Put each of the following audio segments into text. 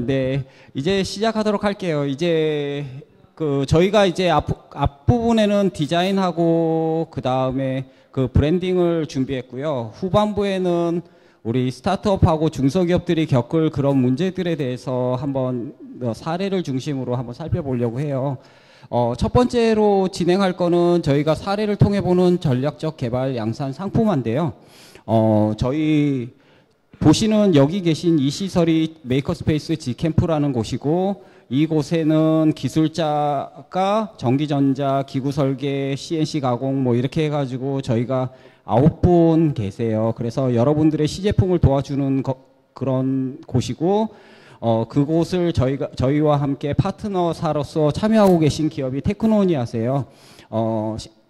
네, 이제 시작하도록 할게요. 이제 저희가 이제 앞부분에는 디자인하고 그 다음에 그 브랜딩을 준비했고요. 후반부에는 우리 스타트업하고 중소기업들이 겪을 그런 문제들에 대해서 한번 사례를 중심으로 한번 살펴보려고 해요. 첫 번째로 진행할 거는 저희가 사례를 통해 보는 전략적 개발 양산 상품화인데요. 저희 보시는 여기 계신 이 시설이 메이커스페이스 G캠프라는 곳이고, 이곳에는 기술자가 전기전자, 기구설계, CNC 가공 뭐 이렇게 해가지고 저희가 9분 계세요. 그래서 여러분들의 시제품을 도와주는 그런 곳이고, 그곳을 저희와 함께 파트너사로서 참여하고 계신 기업이 테크노니아세요.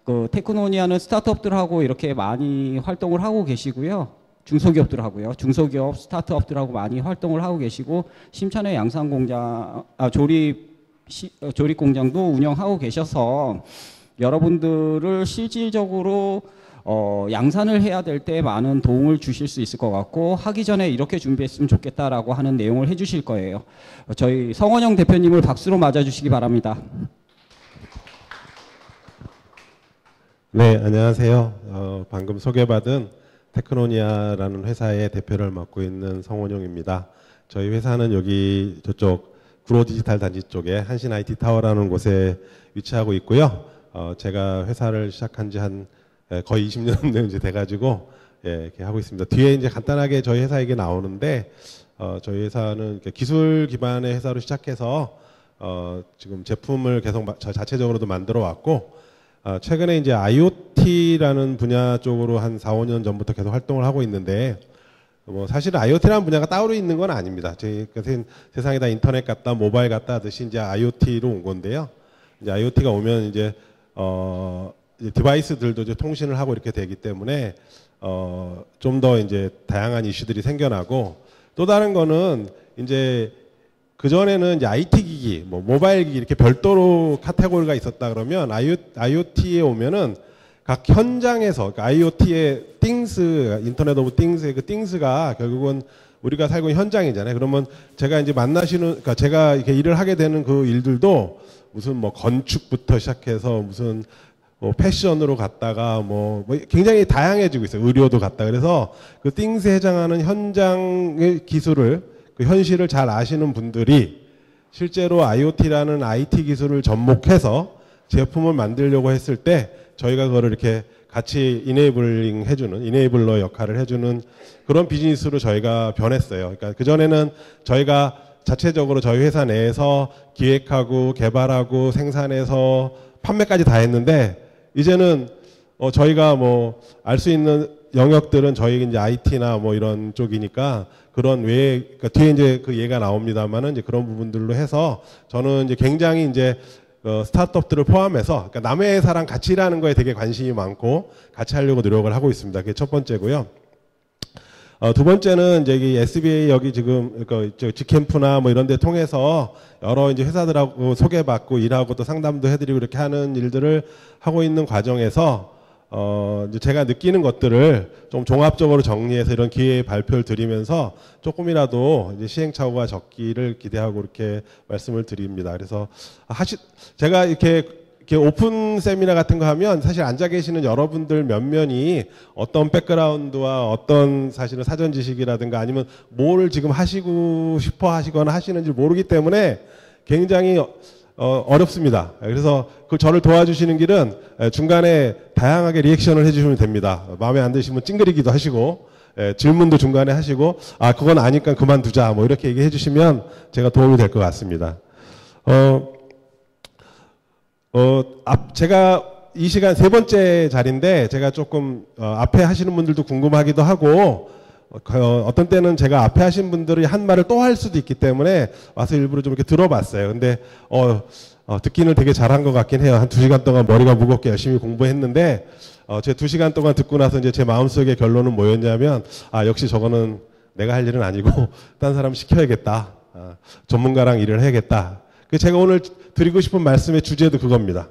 그 테크노니아는 스타트업들하고 이렇게 많이 활동을 하고 계시고요. 중소기업들하고요. 중소기업 스타트업들하고 많이 활동을 하고 계시고, 심천의 양산공장, 조립 공장도 운영하고 계셔서 여러분들을 실질적으로 양산을 해야 될 때 많은 도움을 주실 수 있을 것 같고, 하기 전에 이렇게 준비했으면 좋겠다라고 하는 내용을 해주실 거예요. 저희 성원영 대표님을 박수로 맞아주시기 바랍니다. 네, 안녕하세요. 방금 소개받은 테크노니아라는 회사의 대표를 맡고 있는 성원용입니다. 저희 회사는 여기 저쪽 구로 디지털 단지 쪽에 한신 IT 타워라는 곳에 위치하고 있고요. 제가 회사를 시작한 지 한 거의 20년 이제 돼가지고 이렇게 하고 있습니다. 뒤에 이제 간단하게 저희 회사 얘기 나오는데, 저희 회사는 기술 기반의 회사로 시작해서 지금 제품을 계속 저 자체적으로도 만들어 왔고, 최근에 이제 IoT라는 분야 쪽으로 한 4, 5년 전부터 계속 활동을 하고 있는데, 뭐 사실은 IoT라는 분야가 따로 있는 건 아닙니다. 저희 세상에 다 인터넷 같다, 모바일 같다 하듯이 이제 IoT로 온 건데요. 이제 IoT가 오면 이제 디바이스들도 이제 통신을 하고 이렇게 되기 때문에 좀 더 이제 다양한 이슈들이 생겨나고, 또 다른 거는 이제 그전에는 이제 IT 기기, 뭐 모바일 기기 이렇게 별도로 카테고리가 있었다 그러면, IoT에 오면은 각 현장에서, 그러니까 IoT의 띵스, 인터넷 오브 띵스의 그 띵스가 결국은 우리가 살고 있는 현장이잖아요. 그러면 제가 이제 그러니까 제가 이렇게 일을 하게 되는 그 일들도 무슨 뭐 건축부터 시작해서 무슨 뭐 패션으로 갔다가 뭐 굉장히 다양해지고 있어요. 의료도 갔다. 그래서 그 띵스에 해당하는 현장의 기술을, 그 현실을 잘 아시는 분들이 실제로 IoT라는 IT 기술을 접목해서 제품을 만들려고 했을 때 저희가 그거를 이렇게 같이 이네이블링 해주는, 이네이블러 역할을 해주는 그런 비즈니스로 저희가 변했어요. 그러니까 그전에는 저희가 자체적으로 저희 회사 내에서 기획하고 개발하고 생산해서 판매까지 다 했는데, 이제는 저희가 뭐 알 수 있는 영역들은 저희 이제 IT나 뭐 이런 쪽이니까 그런 외에, 그러니까 뒤에 이제 그 예가 나옵니다만은 이제 그런 부분들로 해서 저는 이제 굉장히 이제 스타트업들을 포함해서, 그러니까 남의 회사랑 같이 일하는 거에 되게 관심이 많고 같이 하려고 노력을 하고 있습니다. 그게 첫 번째고요. 두 번째는 이제 이 SBA 여기 지금 G캠프나 뭐 이런 데 통해서 여러 이제 회사들하고 소개받고 일하고 또 상담도 해드리고 이렇게 하는 일들을 하고 있는 과정에서 이제 제가 느끼는 것들을 좀 종합적으로 정리해서 이런 기회에 발표를 드리면서 조금이라도 이제 시행착오가 적기를 기대하고 이렇게 말씀을 드립니다. 그래서 제가 이렇게 오픈 세미나 같은 거 하면 사실 앉아 계시는 여러분들 몇몇이 어떤 백그라운드와 어떤 사실은 사전 지식이라든가 아니면 뭘 지금 하시고 싶어 하시거나 하시는지 모르기 때문에 굉장히 어렵습니다. 그래서 그 저를 도와주시는 길은 중간에 다양하게 리액션을 해주시면 됩니다. 마음에 안 드시면 찡그리기도 하시고, 질문도 중간에 하시고, 그건 아니까 그만두자 뭐 이렇게 얘기해 주시면 제가 도움이 될 것 같습니다. 제가 이 시간 세 번째 자리인데 제가 조금 앞에 하시는 분들도 궁금하기도 하고, 어떤 때는 제가 앞에 하신 분들이 한 말을 또 할 수도 있기 때문에 와서 일부러 좀 이렇게 들어봤어요. 근데 듣기는 되게 잘한 것 같긴 해요. 한 2시간 동안 머리가 무겁게 열심히 공부했는데, 제 2시간 동안 듣고 나서 이제 제 마음속의 결론은 뭐였냐면, 역시 저거는 내가 할 일은 아니고 딴 사람 시켜야겠다. 전문가랑 일을 해야겠다. 제가 오늘 드리고 싶은 말씀의 주제도 그겁니다.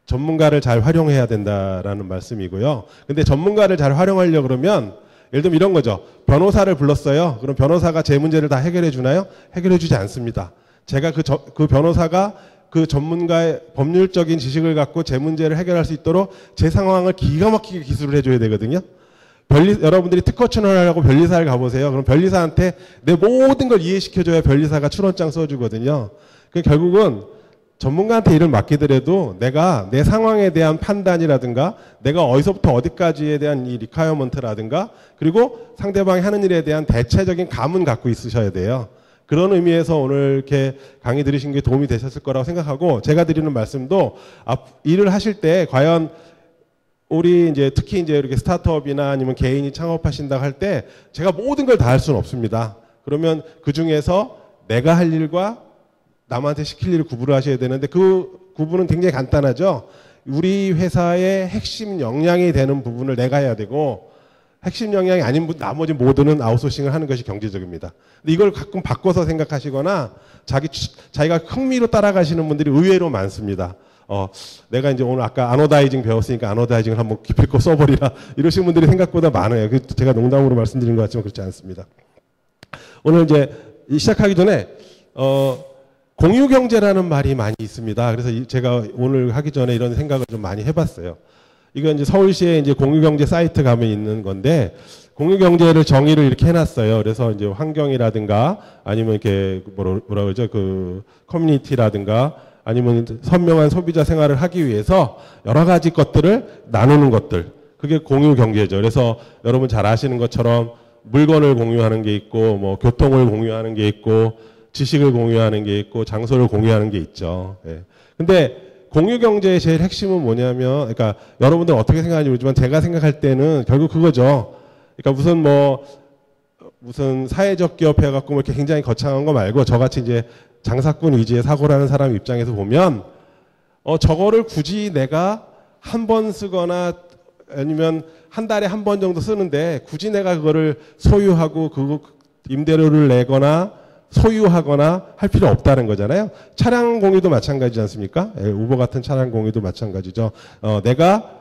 전문가를 잘 활용해야 된다라는 말씀이고요. 근데 전문가를 잘 활용하려고 그러면 예를 들면 이런 거죠. 변호사를 불렀어요. 그럼 변호사가 제 문제를 다 해결해 주나요? 해결해 주지 않습니다. 제가 그 변호사가 그 전문가의 법률적인 지식을 갖고 제 문제를 해결할 수 있도록 제 상황을 기가 막히게 기술을 해줘야 되거든요. 여러분들이 특허 출원하려고 변리사를 가보세요. 그럼 변리사한테 내 모든 걸 이해시켜줘야 변리사가 출원장 써주거든요. 결국은 전문가한테 일을 맡기더라도 내가 내 상황에 대한 판단이라든가 내가 어디서부터 어디까지에 대한 이 리콰이어먼트라든가 그리고 상대방이 하는 일에 대한 대체적인 감은 갖고 있으셔야 돼요. 그런 의미에서 오늘 이렇게 강의 들으신 게 도움이 되셨을 거라고 생각하고 제가 드리는 말씀도 일을 하실 때 과연 우리 이제 특히 이제 이렇게 스타트업이나 아니면 개인이 창업하신다고 할 때 제가 모든 걸 다 할 수는 없습니다. 그러면 그 중에서 내가 할 일과 남한테 시킬 일을 구분을 하셔야 되는데 그 구분은 굉장히 간단하죠. 우리 회사의 핵심 역량이 되는 부분을 내가 해야 되고 핵심 역량이 아닌 나머지 모두는 아웃소싱을 하는 것이 경제적입니다. 근데 이걸 가끔 바꿔서 생각하시거나 자기가 흥미로 따라가시는 분들이 의외로 많습니다. 내가 이제 오늘 아까 아노다이징 배웠으니까 아노다이징을 한번 기필코 써버리라 이러시는 분들이 생각보다 많아요. 제가 농담으로 말씀드린 것 같지만 그렇지 않습니다. 오늘 이제 시작하기 전에 공유경제라는 말이 많이 있습니다. 그래서 제가 오늘 하기 전에 이런 생각을 좀 많이 해봤어요. 이건 이제 서울시에 이제 공유경제 사이트 가면 있는 건데 공유경제를 정의를 이렇게 해놨어요. 그래서 이제 환경이라든가 아니면 이렇게 뭐라 그러죠 그 커뮤니티라든가 아니면 선명한 소비자 생활을 하기 위해서 여러 가지 것들을 나누는 것들 그게 공유경제죠. 그래서 여러분 잘 아시는 것처럼 물건을 공유하는 게 있고 뭐 교통을 공유하는 게 있고 지식을 공유하는 게 있고 장소를 공유하는 게 있죠. 예. 근데 공유경제의 제일 핵심은 뭐냐면 그러니까 여러분들 어떻게 생각하는지 모르지만 제가 생각할 때는 결국 그거죠. 그러니까 무슨 사회적 기업 해갖고 뭐 이렇게 굉장히 거창한 거 말고 저같이 이제 장사꾼 위주의 사고라는 사람 입장에서 보면 저거를 굳이 내가 한 번 쓰거나 아니면 한 달에 한 번 정도 쓰는데 굳이 내가 그거를 소유하고 그거 임대료를 내거나 소유하거나 할 필요 없다는 거잖아요. 차량 공유도 마찬가지지 않습니까? 우버 같은 차량 공유도 마찬가지죠. 내가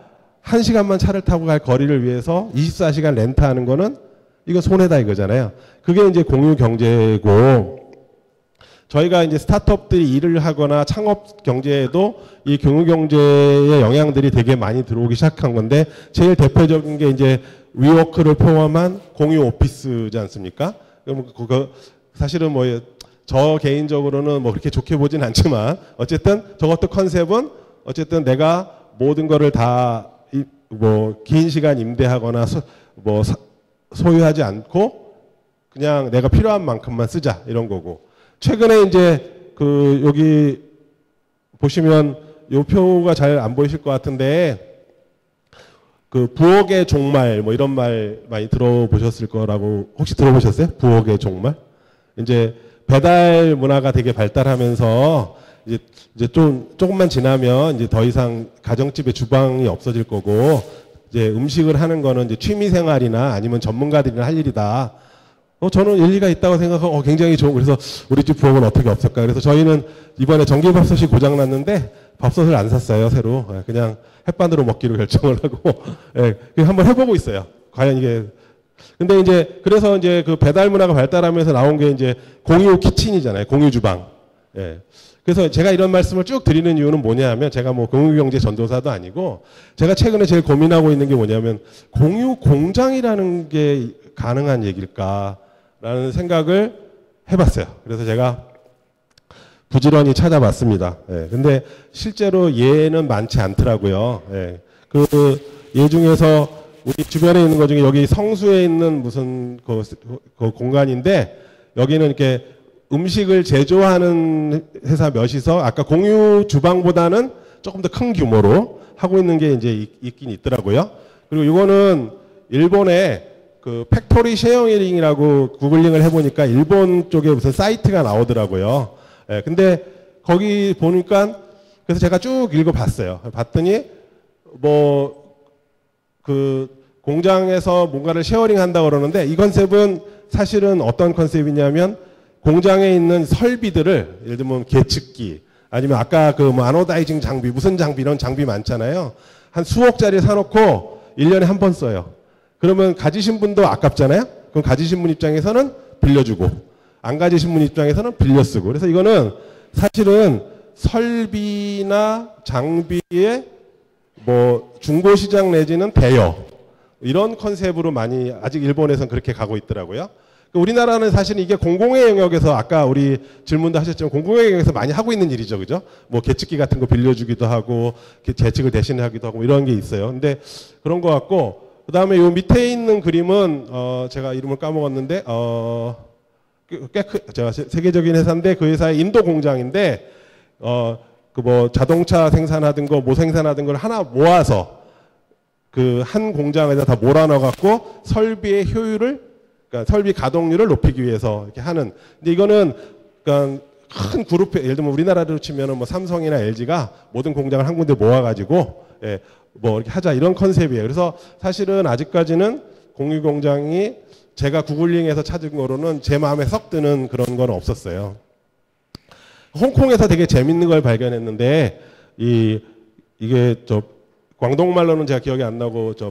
1시간만 차를 타고 갈 거리를 위해서 24시간 렌트하는 거는 이거 손해다 이거잖아요. 그게 이제 공유 경제고 저희가 이제 스타트업들이 일을 하거나 창업 경제에도 이 공유 경제의 영향들이 되게 많이 들어오기 시작한 건데 제일 대표적인 게 이제 위워크를 포함한 공유 오피스지 않습니까? 그럼 그거 사실은 뭐 저 개인적으로는 뭐 그렇게 좋게 보진 않지만 어쨌든 저것도 컨셉은 어쨌든 내가 모든 거를 다 뭐 긴 시간 임대하거나 소유하지 않고 그냥 내가 필요한 만큼만 쓰자 이런 거고 최근에 이제 여기 보시면 요 표가 잘 안 보이실 것 같은데 부엌의 종말 뭐 이런 말 많이 들어보셨을 거라고 혹시 들어보셨어요? 부엌의 종말? 이제 배달 문화가 되게 발달하면서 이제 조금만 지나면 이제 더 이상 가정집에 주방이 없어질 거고 이제 음식을 하는 거는 이제 취미 생활이나 아니면 전문가들이나 할 일이다. 저는 일리가 있다고 생각하고 굉장히 좋은 그래서 우리 집 부엌은 어떻게 없을까? 그래서 저희는 이번에 전기밥솥이 고장 났는데 밥솥을 안 샀어요 새로 그냥 햇반으로 먹기로 결정을 하고 한번 해보고 있어요. 과연 이게 근데 이제 그래서 이제 그 배달 문화가 발달하면서 나온 게 이제 공유 키친이잖아요. 공유 주방. 예. 그래서 제가 이런 말씀을 쭉 드리는 이유는 뭐냐면 제가 뭐 공유경제 전도사도 아니고 제가 최근에 제일 고민하고 있는 게 뭐냐면 공유 공장이라는 게 가능한 얘기일까라는 생각을 해봤어요. 그래서 제가 부지런히 찾아봤습니다. 예. 근데 실제로 예는 많지 않더라고요. 예. 예 중에서 우리 주변에 있는 것 중에 여기 성수에 있는 무슨 그 공간인데 여기는 이렇게 음식을 제조하는 회사 몇이서 아까 공유 주방보다는 조금 더 큰 규모로 하고 있는 게 이제 있긴 있더라고요. 그리고 이거는 일본의 그 팩토리 쉐어링이라고 구글링을 해보니까 일본 쪽에 무슨 사이트가 나오더라고요. 예, 근데 거기 보니까 그래서 제가 쭉 읽어봤어요. 봤더니 공장에서 뭔가를 쉐어링 한다고 그러는데 이 컨셉은 사실은 어떤 컨셉이냐면 공장에 있는 설비들을 예를 들면 계측기 아니면 아까 뭐 아노다이징 장비 무슨 장비 이런 장비 많잖아요. 한 수억짜리 사놓고 1년에 한 번 써요. 그러면 가지신 분도 아깝잖아요. 그럼 가지신 분 입장에서는 빌려주고 안 가지신 분 입장에서는 빌려 쓰고. 그래서 이거는 사실은 설비나 장비의 뭐 중고시장 내지는 대여 이런 컨셉으로 많이 아직 일본에서는 그렇게 가고 있더라고요. 우리나라는 사실 이게 공공의 영역에서 아까 우리 질문도 하셨지만 공공의 영역에서 많이 하고 있는 일이죠. 그죠? 뭐 계측기 같은 거 빌려주기도 하고 제측을 대신하기도 하고 이런 게 있어요. 근데 그런 거 같고 그다음에 요 밑에 있는 그림은 제가 이름을 까먹었는데 제가 세계적인 회사인데 그 회사의 인도 공장인데 그 뭐 자동차 생산하던 거 뭐 생산하던 걸 하나 모아서 그 한 공장에다 다 몰아넣어 갖고 설비의 효율을 그러니까 설비 가동률을 높이기 위해서 이렇게 하는. 근데 이거는 그러니까 큰 그룹 예를 들면 우리나라로 치면은 뭐 삼성이나 LG가 모든 공장을 한 군데 모아가지고 뭐 이렇게 하자 이런 컨셉이에요. 그래서 사실은 아직까지는 공유공장이 제가 구글링에서 찾은 거로는 제 마음에 썩 드는 그런 건 없었어요. 홍콩에서 되게 재밌는 걸 발견했는데 이게 저 광동말로는 제가 기억이 안 나고 저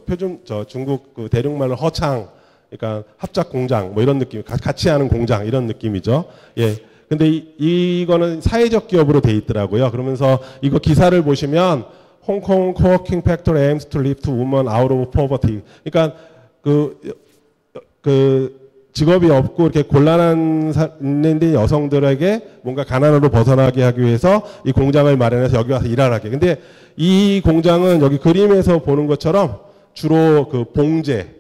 중국 그 대륙말로 허창 그러니까 합작 공장 뭐 이런 느낌 같이 하는 공장 이런 느낌이죠. 예. 근데 이거는 사회적 기업으로 돼 있더라고요. 그러면서 이거 기사를 보시면 홍콩 코워킹 팩토리 aims to lift women out of poverty. 그러니까 그 직업이 없고 이렇게 곤란한 있는 여성들에게 뭔가 가난으로 벗어나게 하기 위해서 이 공장을 마련해서 여기 와서 일하게. 근데 이 공장은 여기 그림에서 보는 것처럼 주로 그 봉제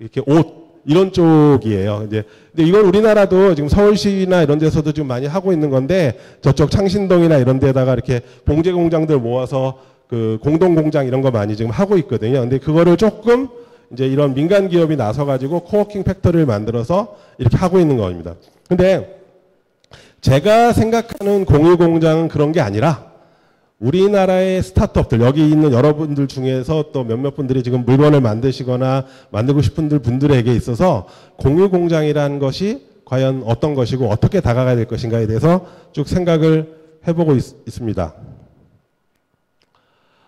이렇게 옷 이런 쪽이에요. 이제 근데 이건 우리나라도 지금 서울시나 이런 데서도 좀 많이 하고 있는 건데 저쪽 창신동이나 이런 데다가 이렇게 봉제 공장들 모아서 그 공동 공장 이런 거 많이 지금 하고 있거든요. 근데 그거를 조금 이제 이런 민간 기업이 나서 가지고 코워킹 팩터리를 만들어서 이렇게 하고 있는 겁니다. 근데 제가 생각하는 공유 공장은 그런 게 아니라 우리나라의 스타트업들 여기 있는 여러분들 중에서 또 몇몇 분들이 지금 물건을 만드시거나 만들고 싶은 분들에게 있어서 공유 공장이라는 것이 과연 어떤 것이고 어떻게 다가가야 될 것인가에 대해서 쭉 생각을 해보고 있습니다.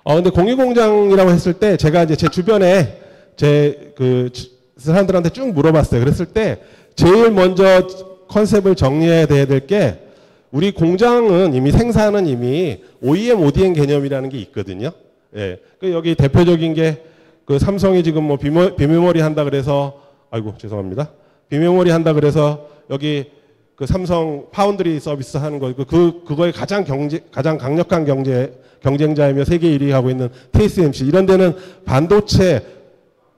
근데 공유 공장이라고 했을 때 제가 이제 제 주변에 그 사람들한테 쭉 물어봤어요. 그랬을 때 제일 먼저 컨셉을 정리해야 될 게 우리 공장은 이미 생산은 이미 OEM, ODM 개념이라는 게 있거든요. 예. 그 여기 대표적인 게 그 삼성이 지금 뭐 비메모리 한다 그래서 아이고 죄송합니다. 비메모리 한다 그래서 여기 그 삼성 파운드리 서비스 하는 거 그거의 가장 강력한 경쟁자이며 세계 1위 하고 있는 TSMC 이런 데는 반도체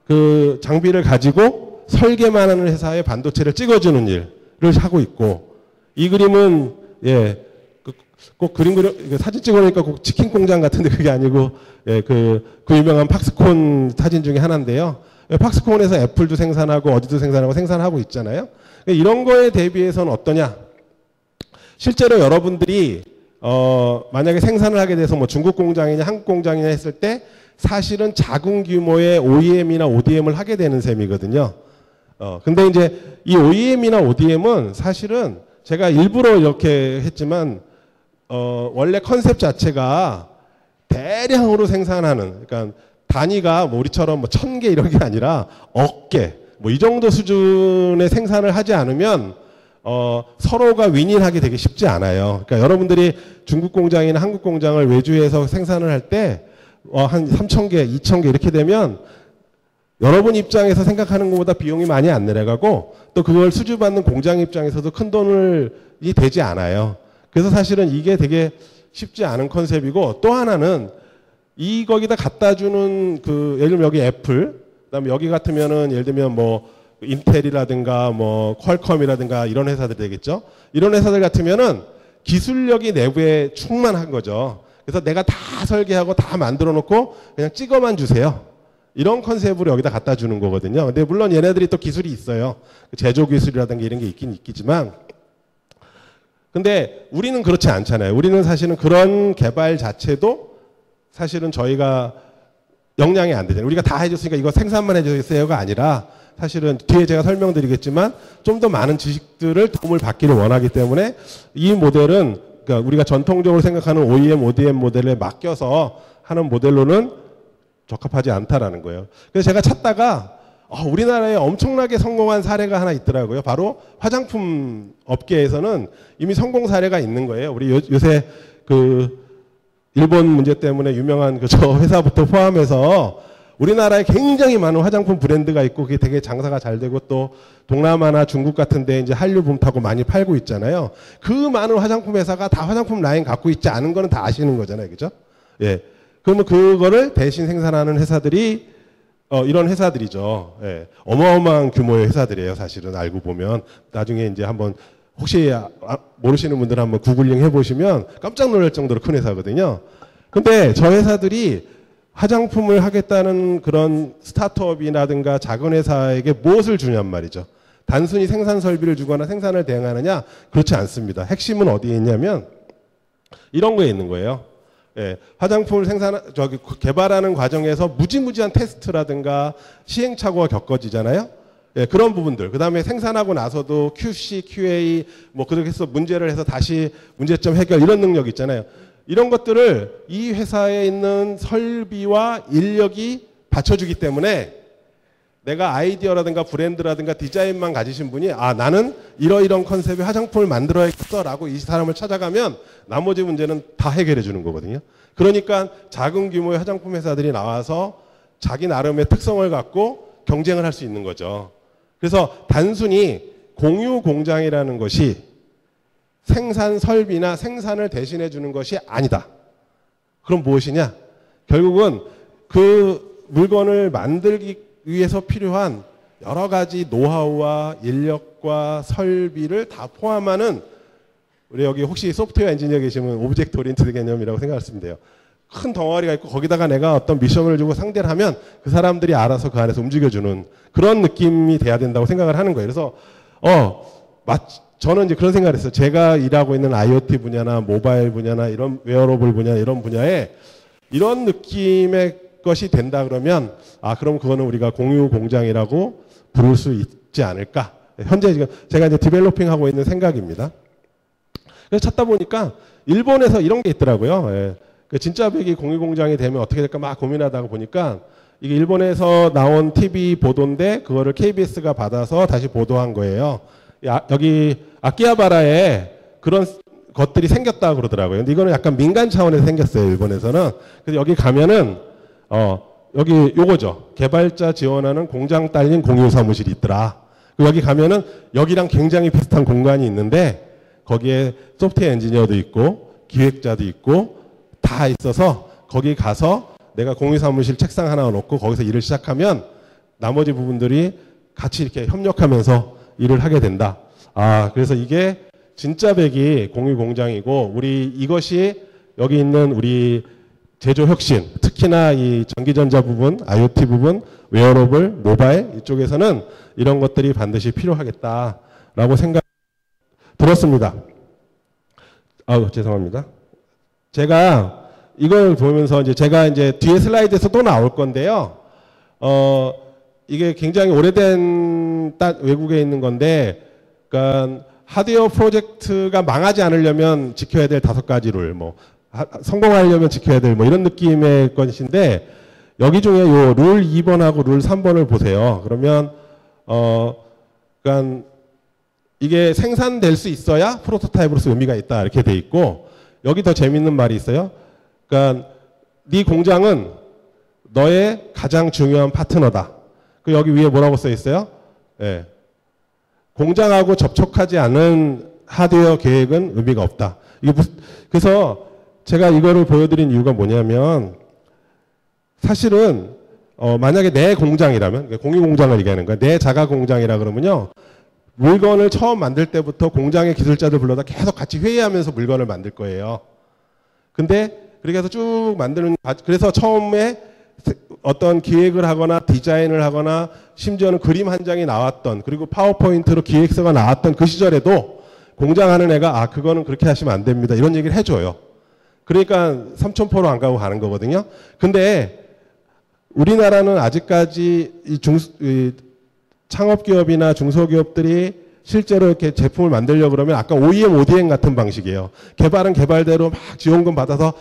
그 장비를 가지고 설계만 하는 회사의 반도체를 찍어주는 일을 하고 있고 이 그림은 꼭 사진 찍어놓으니까 꼭 치킨 공장 같은데 그게 아니고 그 유명한 팍스콘 사진 중에 하나인데요. 팍스콘에서 애플도 생산하고 어디도 생산하고 있잖아요. 이런 거에 대비해서는 어떠냐? 실제로 여러분들이 만약에 생산을 하게 돼서 뭐 중국 공장이냐 한국 공장이냐 했을 때 사실은 작은 규모의 OEM이나 ODM을 하게 되는 셈이거든요. 근데 이제 이 OEM이나 ODM은 사실은 제가 일부러 이렇게 했지만 원래 컨셉 자체가 대량으로 생산하는 그러니까 단위가 뭐 우리처럼 뭐 1000개 이런 게 아니라 억개 뭐 이 정도 수준의 생산을 하지 않으면 서로가 윈윈하기 되게 쉽지 않아요. 그러니까 여러분들이 중국 공장이나 한국 공장을 외주해서 생산을 할 때 한 3000개, 2000개 이렇게 되면 여러분 입장에서 생각하는 것보다 비용이 많이 안 내려가고 또 그걸 수주받는 공장 입장에서도 큰 돈이 되지 않아요. 그래서 사실은 이게 되게 쉽지 않은 컨셉이고 또 하나는 거기다 갖다 주는 예를 들면 여기 애플, 그다음에 여기 같으면은 예를 들면 뭐 인텔이라든가 뭐 퀄컴이라든가 이런 회사들 되겠죠. 이런 회사들 같으면은 기술력이 내부에 충만한 거죠. 그래서 내가 다 설계하고 다 만들어 놓고 그냥 찍어만 주세요. 이런 컨셉으로 여기다 갖다 주는 거거든요. 근데 물론 얘네들이 또 기술이 있어요. 제조 기술이라든가 이런 게 있긴 있겠지만 근데 우리는 그렇지 않잖아요. 우리는 사실은 그런 개발 자체도 사실은 저희가 역량이 안 되잖아요. 우리가 다 해줬으니까 이거 생산만 해주세요가 아니라 사실은 뒤에 제가 설명드리겠지만 좀 더 많은 지식들을 도움을 받기를 원하기 때문에 이 모델은 그러니까 우리가 전통적으로 생각하는 OEM, ODM 모델에 맡겨서 하는 모델로는 적합하지 않다라는 거예요. 그래서 제가 찾다가 우리나라에 엄청나게 성공한 사례가 하나 있더라고요. 바로 화장품 업계에서는 이미 성공 사례가 있는 거예요. 우리 요새 그 일본 문제 때문에 유명한 저 회사부터 포함해서 우리나라에 굉장히 많은 화장품 브랜드가 있고 그게 되게 장사가 잘 되고 또 동남아나 중국 같은 데 이제 한류 붐 타고 많이 팔고 있잖아요. 그 많은 화장품 회사가 다 화장품 라인 갖고 있지 않은 거는 다 아시는 거잖아요. 그죠? 예. 그러면 그거를 대신 생산하는 회사들이 이런 회사들이죠. 예. 어마어마한 규모의 회사들이에요. 사실은 알고 보면 나중에 이제 한번 혹시 모르시는 분들은 한번 구글링 해보시면 깜짝 놀랄 정도로 큰 회사거든요. 근데 저 회사들이 화장품을 하겠다는 그런 스타트업이라든가 작은 회사에게 무엇을 주냔 말이죠. 단순히 생산 설비를 주거나 생산을 대행하느냐? 그렇지 않습니다. 핵심은 어디에 있냐면 이런 거에 있는 거예요. 예, 화장품을 개발하는 과정에서 무지무지한 테스트라든가 시행착오가 겪어지잖아요. 예, 그런 부분들. 그 다음에 생산하고 나서도 QC, QA, 그렇게 해서 문제를 해서 다시 문제점 해결 이런 능력 있잖아요. 이런 것들을 이 회사에 있는 설비와 인력이 받쳐주기 때문에 내가 아이디어라든가 브랜드라든가 디자인만 가지신 분이 나는 이러이런 컨셉의 화장품을 만들어야겠어 라고 이 사람을 찾아가면 나머지 문제는 다 해결해 주는 거거든요. 그러니까 작은 규모의 화장품 회사들이 나와서 자기 나름의 특성을 갖고 경쟁을 할 수 있는 거죠. 그래서 단순히 공유 공장이라는 것이 생산 설비나 생산을 대신해 주는 것이 아니다. 그럼 무엇이냐? 결국은 그 물건을 만들기 위해서 필요한 여러 가지 노하우와 인력과 설비를 다 포함하는 우리 여기 혹시 소프트웨어 엔지니어 계시면 오브젝트 오리엔티드 개념이라고 생각하시면 돼요. 큰 덩어리가 있고 거기다가 내가 어떤 미션을 주고 상대를 하면 그 사람들이 알아서 그 안에서 움직여주는 그런 느낌이 돼야 된다고 생각을 하는 거예요. 그래서 저는 이제 그런 생각을 했어요. 제가 일하고 있는 IoT 분야나 모바일 분야나 이런 웨어러블 분야 이런 분야에 이런 느낌의 것이 된다 그러면 그럼 그거는 우리가 공유 공장이라고 부를 수 있지 않을까. 현재 지금 제가 이제 디벨로핑 하고 있는 생각입니다. 그래서 찾다 보니까 일본에서 이런 게 있더라고요. 예. 그 진짜 백이 공유 공장이 되면 어떻게 될까 막 고민하다가 보니까 이게 일본에서 나온 TV 보도인데 그거를 KBS가 받아서 다시 보도한 거예요. 여기 아키하바라에 그런 것들이 생겼다고 그러더라고요. 근데 이거는 약간 민간 차원에서 생겼어요. 일본에서는. 그래서 여기 가면은 여기 요거죠. 개발자 지원하는 공장 딸린 공유 사무실이 있더라. 여기 가면은 여기랑 굉장히 비슷한 공간이 있는데 거기에 소프트웨어 엔지니어도 있고 기획자도 있고 다 있어서 거기 가서 내가 공유 사무실 책상 하나 놓고 거기서 일을 시작하면 나머지 부분들이 같이 이렇게 협력하면서 일을 하게 된다. 그래서 이게 진짜 백이 공유 공장이고 이것이 여기 있는 우리 제조 혁신, 특히나 이 전기전자 부분, IoT 부분, 웨어러블, 모바일 이쪽에서는 이런 것들이 반드시 필요하겠다라고 생각 들었습니다. 죄송합니다. 제가 이걸 보면서 제가 뒤에 슬라이드에서 또 나올 건데요. 이게 굉장히 오래된 외국에 있는 건데, 그러니까 하드웨어 프로젝트가 망하지 않으려면 지켜야 될 5가지 룰, 성공하려면 지켜야 될 이런 느낌의 것인데, 여기 중에 요 룰 2번하고 룰 3번을 보세요. 그러면, 그러니까 이게 생산될 수 있어야 프로토타입으로서 의미가 있다. 이렇게 돼 있고, 여기 더 재밌는 말이 있어요. 그러니까 네 공장은 너의 가장 중요한 파트너다. 그 여기 위에 뭐라고 써 있어요? 예. 공장하고 접촉하지 않은 하드웨어 계획은 의미가 없다. 그래서 제가 이거를 보여드린 이유가 뭐냐면 사실은 만약에 내 공장이라면 공유 공장을 얘기하는 거야. 내 자가 공장이라 그러면요. 물건을 처음 만들 때부터 공장의 기술자들 불러다 계속 같이 회의하면서 물건을 만들 거예요. 근데 그렇게 해서 쭉 만드는, 그래서 처음에 어떤 기획을 하거나 디자인을 하거나 심지어는 그림 한 장이 나왔던, 그리고 파워포인트로 기획서가 나왔던 그 시절에도 공장하는 애가 그거는 그렇게 하시면 안 됩니다. 이런 얘기를 해줘요. 그러니까 삼천포로 안 가고 가는 거거든요. 근데 우리나라는 아직까지 이 창업기업이나 중소기업들이 실제로 이렇게 제품을 만들려고 그러면 아까 OEM, ODM 같은 방식이에요. 개발은 개발대로 막 지원금 받아서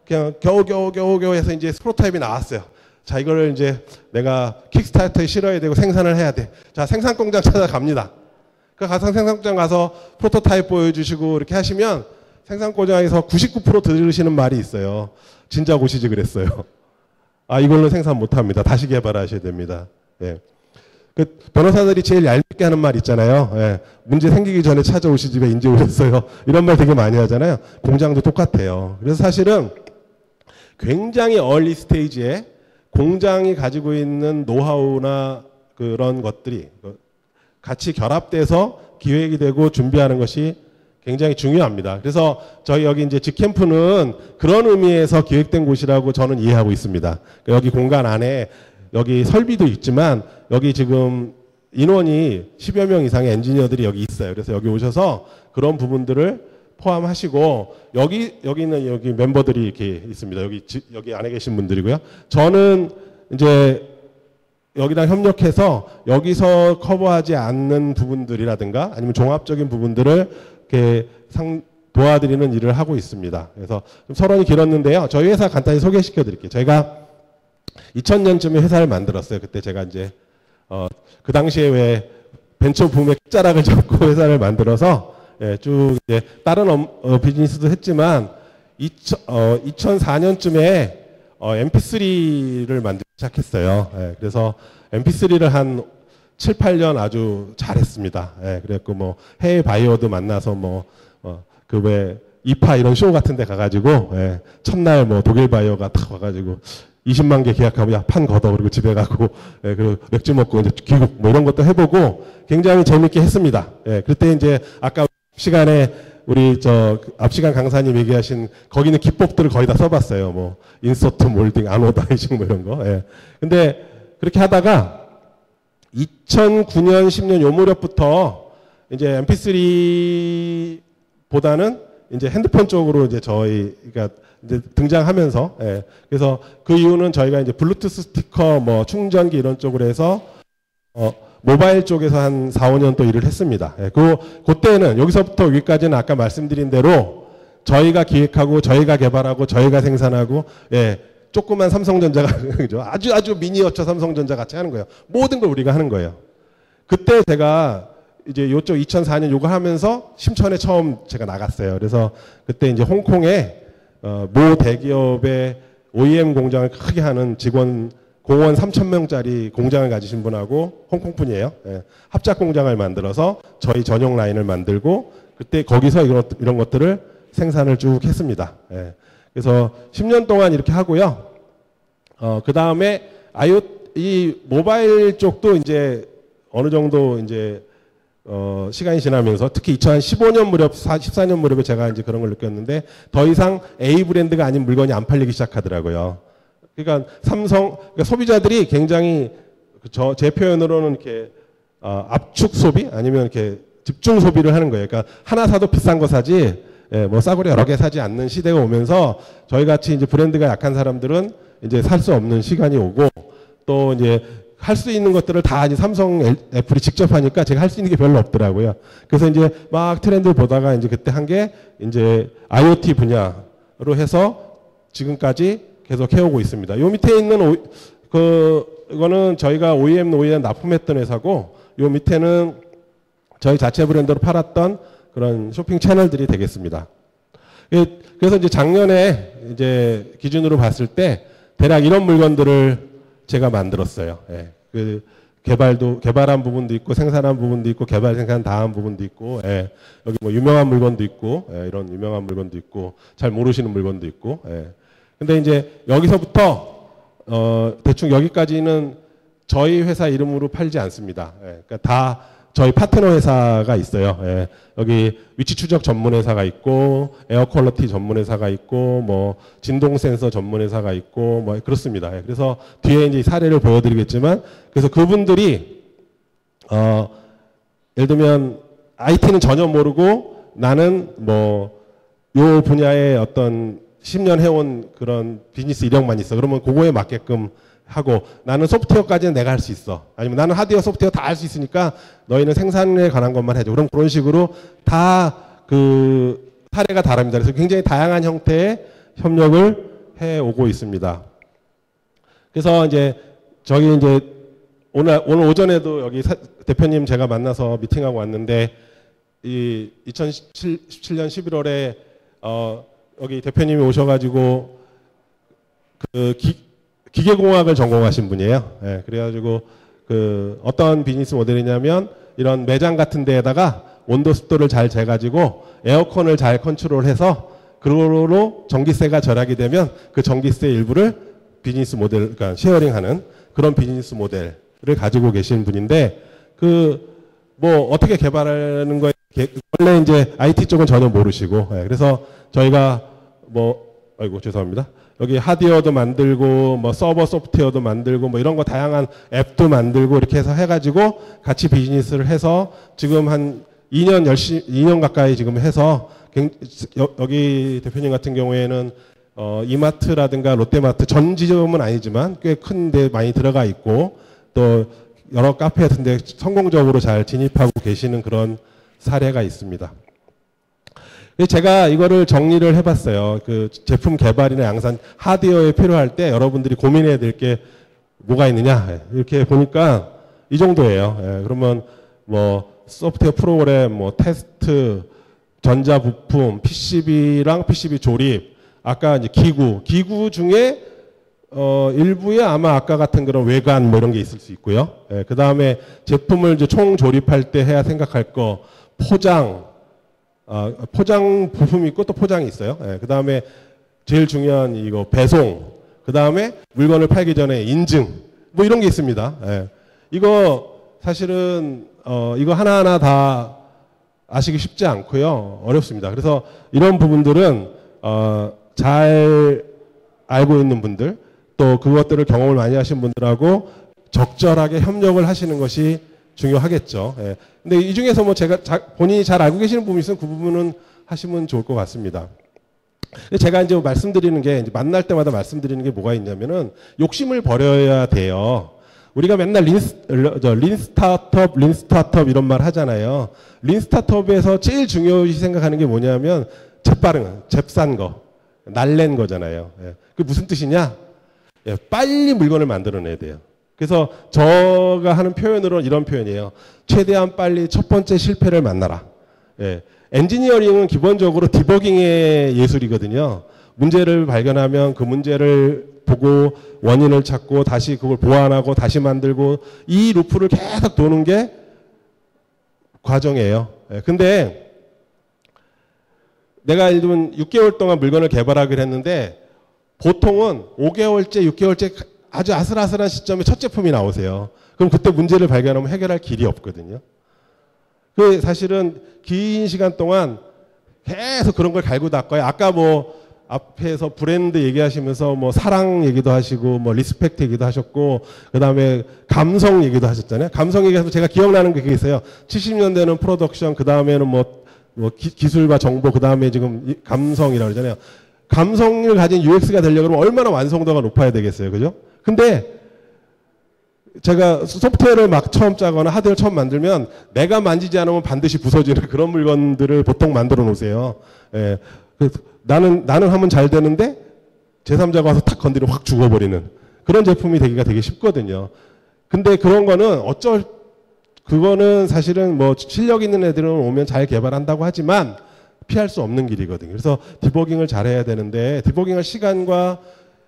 그냥 겨우 해서 이제 프로토타입이 나왔어요. 자, 이거를 이제 내가 킥스타터에 실어야 되고 생산을 해야 돼. 자, 생산 공장 찾아갑니다. 그 가서 생산 공장 가서 프로토타입 보여주시고 이렇게 하시면 생산 공장에서 99% 들으시는 말이 있어요. 진작 오시지 그랬어요. 아, 이걸로 생산 못 합니다. 다시 개발하셔야 됩니다. 예. 그 변호사들이 제일 얄밉게 하는 말 있잖아요. 예. 문제 생기기 전에 찾아오시지 왜 이제 오셨어요. 이런 말 되게 많이 하잖아요. 공장도 똑같아요. 그래서 사실은 굉장히 얼리 스테이지에 공장이 가지고 있는 노하우나 그런 것들이 같이 결합돼서 기획이 되고 준비하는 것이 굉장히 중요합니다. 그래서 저희 여기 이제 직캠프는 그런 의미에서 기획된 곳이라고 저는 이해하고 있습니다. 여기 공간 안에 여기 설비도 있지만 여기 지금 인원이 10여 명 이상의 엔지니어들이 여기 있어요. 그래서 여기 오셔서 그런 부분들을 포함하시고 여기 있는 여기 멤버들이 이렇게 있습니다. 여기 안에 계신 분들이고요. 저는 이제 여기랑 협력해서 여기서 커버하지 않는 부분들이라든가 아니면 종합적인 부분들을 이렇게 도와드리는 일을 하고 있습니다. 그래서 좀 서론이 길었는데요. 저희 회사 간단히 소개시켜 드릴게요. 저희가 2000년쯤에 회사를 만들었어요. 그때 제가 이제 그 당시에 왜 벤처 붐의 끝자락을 잡고 회사를 만들어서 예, 쭉 이제 다른 비즈니스도 했지만 2004년쯤에 MP3를 만들기 시작했어요. 예, 그래서 MP3를 한 7, 8년 아주 잘했습니다. 예, 그랬고 뭐 해외 바이어도 만나서 뭐 그 왜 이파 이런 쇼 같은 데 가가지고 예, 첫날 뭐 독일 바이어가 탁 와가지고 20만 개 계약하고 야 판 걷어 그리고 집에 가고 예, 그리고 맥주 먹고 이제 귀국 뭐 이런 것도 해보고 굉장히 재밌게 했습니다. 예, 그때 이제 아까 시간에 우리 앞 시간 강사님 얘기하신 거기는 기법들을 거의 다 써봤어요. 뭐 인서트, 몰딩, 아노다이징 뭐 이런 거. 예. 근데 그렇게 하다가 2009년, 10년 요 무렵부터 이제 MP3보다는 이제 핸드폰 쪽으로 이제 저희가 이제 등장하면서 예. 그래서 그 이유는 저희가 이제 블루투스 스피커 뭐 충전기 이런 쪽으로 해서 모바일 쪽에서 한 4, 5년 또 일을 했습니다. 예, 그때는 여기서부터 여기까지는 아까 말씀드린 대로 저희가 기획하고 저희가 개발하고 저희가 생산하고 예, 조그만 삼성전자가 그죠? 아주 미니어처 삼성전자 같이 하는 거예요. 모든 걸 우리가 하는 거예요. 그때 제가 이제 요쪽 2004년 요거 하면서 심천에 처음 제가 나갔어요. 그래서 그때 이제 홍콩에 모 대기업의 OEM 공장을 크게 하는 직원 공원 3,000명짜리 공장을 가지신 분하고 홍콩 분이에요. 예, 합작 공장을 만들어서 저희 전용 라인을 만들고 그때 거기서 이런 것들을 생산을 쭉 했습니다. 예, 그래서 10년 동안 이렇게 하고요. 그 다음에 이 모바일 쪽도 이제 어느 정도 이제 시간이 지나면서 특히 2015년 무렵, 14년 무렵에 제가 이제 그런 걸 느꼈는데 더 이상 A 브랜드가 아닌 물건이 안 팔리기 시작하더라고요. 그러니까 그러니까 소비자들이 굉장히 제 표현으로는 이렇게 압축 소비 아니면 이렇게 집중 소비를 하는 거예요. 그러니까 하나 사도 비싼 거 사지, 예, 뭐 싸구려 여러 개 사지 않는 시대가 오면서 저희 같이 이제 브랜드가 약한 사람들은 이제 살 수 없는 시간이 오고 또 이제 할 수 있는 것들을 다 이제 삼성, 애플이 직접 하니까 제가 할 수 있는 게 별로 없더라고요. 그래서 이제 막 트렌드 보다가 이제 그때 한 게 이제 IoT 분야로 해서 지금까지 계속 해오고 있습니다. 요 밑에 있는 이거는 저희가 OEM 납품했던 회사고 요 밑에는 저희 자체 브랜드로 팔았던 그런 쇼핑 채널들이 되겠습니다. 그래서 이제 작년에 이제 기준으로 봤을 때 대략 이런 물건들을 제가 만들었어요. 예. 개발한 부분도 있고 생산한 부분도 있고 개발 생산 다 한 부분도 있고 예. 여기 뭐 유명한 물건도 있고 예. 이런 유명한 물건도 있고 잘 모르시는 물건도 있고 예. 근데 이제 여기서부터 대충 여기까지는 저희 회사 이름으로 팔지 않습니다. 예, 그러니까 다 저희 파트너 회사가 있어요. 예, 여기 위치 추적 전문 회사가 있고 에어 퀄리티 전문 회사가 있고 뭐 진동 센서 전문 회사가 있고 뭐 그렇습니다. 예, 그래서 뒤에 이제 사례를 보여드리겠지만 그래서 그분들이 예를 들면 IT는 전혀 모르고 나는 뭐 요 분야의 어떤 10년 해온 그런 비즈니스 이력만 있어. 그러면 그거에 맞게끔 하고 나는 소프트웨어까지는 내가 할 수 있어. 아니면 나는 하드웨어, 소프트웨어 다 할 수 있으니까 너희는 생산에 관한 것만 해줘. 그럼 그런 식으로 다 그 사례가 다릅니다. 그래서 굉장히 다양한 형태의 협력을 해오고 있습니다. 그래서 이제 저기 이제 오늘 오전에도 여기 대표님 제가 만나서 미팅하고 왔는데 이 2017년 11월에 여기 대표님이 오셔가지고 그 기계공학을 전공하신 분이에요. 예, 그래가지고 그 어떤 비즈니스 모델이냐면 이런 매장 같은 데에다가 온도 습도를 잘 재가지고 에어컨을 잘 컨트롤해서 그걸로 전기세가 절약이 되면 그 전기세 일부를 비즈니스 모델, 그러니까 쉐어링하는 그런 비즈니스 모델을 가지고 계신 분인데 그 뭐 어떻게 개발하는 거에 원래 이제 IT 쪽은 전혀 모르시고 예, 그래서 저희가 뭐 아이고 죄송합니다. 여기 하드웨어도 만들고 뭐 서버 소프트웨어도 만들고 뭐 이런 거 다양한 앱도 만들고 이렇게 해서 해가지고 같이 비즈니스를 해서 지금 한 2년 가까이 지금 해서 여기 대표님 같은 경우에는 이마트라든가 롯데마트 전 지점은 아니지만 꽤 큰 데 많이 들어가 있고 또 여러 카페 같은 데 성공적으로 잘 진입하고 계시는 그런 사례가 있습니다. 제가 이거를 정리를 해봤어요. 그 제품 개발이나 양산 하드웨어에 필요할 때 여러분들이 고민해야 될 게 뭐가 있느냐 이렇게 보니까 이 정도예요. 예, 그러면 뭐 소프트웨어 프로그램, 뭐 테스트, 전자 부품, PCB랑 PCB 조립, 아까 이제 기구 중에 일부에 아마 아까 같은 그런 외관 뭐 이런 게 있을 수 있고요. 예, 그 다음에 제품을 이제 총 조립할 때 해야 생각할 거 포장. 포장 부품이 있고 또 포장이 있어요. 예, 그 다음에 제일 중요한 이거 배송, 그 다음에 물건을 팔기 전에 인증, 뭐 이런 게 있습니다. 예, 이거 사실은 이거 하나하나 다 아시기 쉽지 않고요, 어렵습니다. 그래서 이런 부분들은 잘 알고 있는 분들, 또 그것들을 경험을 많이 하신 분들하고 적절하게 협력을 하시는 것이 중요하겠죠. 예. 근데 이 중에서 뭐 제가 본인이 잘 알고 계시는 부분이 있으면 그 부분은 하시면 좋을 것 같습니다. 제가 이제 말씀드리는 게, 이제 만날 때마다 말씀드리는 게 뭐가 있냐면은 욕심을 버려야 돼요. 우리가 맨날 린 스타트업 이런 말 하잖아요. 린 스타트업에서 제일 중요시 생각하는 게 뭐냐면 잽싼 거, 날랜 거잖아요. 예. 그게 무슨 뜻이냐? 예, 빨리 물건을 만들어내야 돼요. 그래서 저가 하는 표현으로 이런 표현이에요. 최대한 빨리 첫 번째 실패를 만나라. 예. 엔지니어링은 기본적으로 디버깅의 예술이거든요. 문제를 발견하면 그 문제를 보고 원인을 찾고 다시 그걸 보완하고 다시 만들고 이 루프를 계속 도는 게 과정이에요. 예. 근데 내가 예를 들면 6개월 동안 물건을 개발하기로 했는데 보통은 5개월째, 6개월째 아주 아슬아슬한 시점에 첫 제품이 나오세요. 그럼 그때 문제를 발견하면 해결할 길이 없거든요. 그 사실은 긴 시간 동안 계속 그런 걸 갈고 닦아요. 아까 뭐 앞에서 브랜드 얘기하시면서 뭐 사랑 얘기도 하시고 뭐 리스펙트 얘기도 하셨고 그다음에 감성 얘기도 하셨잖아요. 감성 얘기해서 제가 기억나는 게 그게 있어요. 70년대는 프로덕션, 그다음에는 뭐 기술과 정보, 그다음에 지금 감성이라고 그러잖아요. 감성을 가진 UX가 되려고 하면 얼마나 완성도가 높아야 되겠어요. 그죠? 근데 제가 소프트웨어를 막 처음 짜거나 하드웨어를 처음 만들면 내가 만지지 않으면 반드시 부서지는 그런 물건들을 보통 만들어 놓으세요. 예. 나는 하면 잘 되는데 제3자가 와서 탁 건드리면 확 죽어버리는 그런 제품이 되기가 되게 쉽거든요. 근데 그런 거는 그거는 사실은 뭐 실력 있는 애들은 오면 잘 개발한다고 하지만 피할 수 없는 길이거든요. 그래서 디버깅을 잘해야 되는데 디버깅할 시간과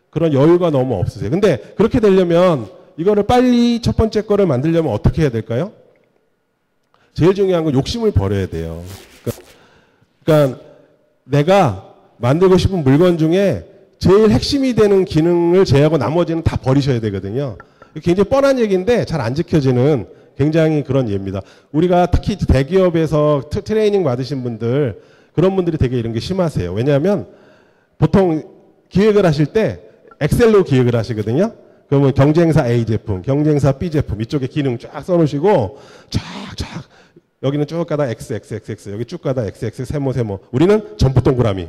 그런 여유가 너무 없으세요. 근데 그렇게 되려면 이거를 빨리 첫 번째 거를 만들려면 어떻게 해야 될까요? 제일 중요한 건 욕심을 버려야 돼요. 그러니까 내가 만들고 싶은 물건 중에 제일 핵심이 되는 기능을 제외하고 나머지는 다 버리셔야 되거든요. 굉장히 뻔한 얘기인데 잘 안 지켜지는 굉장히 그런 예입니다. 우리가 특히 대기업에서 트레이닝 받으신 분들, 그런 분들이 되게 이런 게 심하세요. 왜냐하면 보통 기획을 하실 때 엑셀로 기획을 하시거든요. 그러면 경쟁사 A 제품, 경쟁사 B 제품 이쪽에 기능 쫙 써놓으시고 쫙 여기는 쭉 가다 XXXX, 여기 쭉 가다 XX 세모. 우리는 전부 동그라미.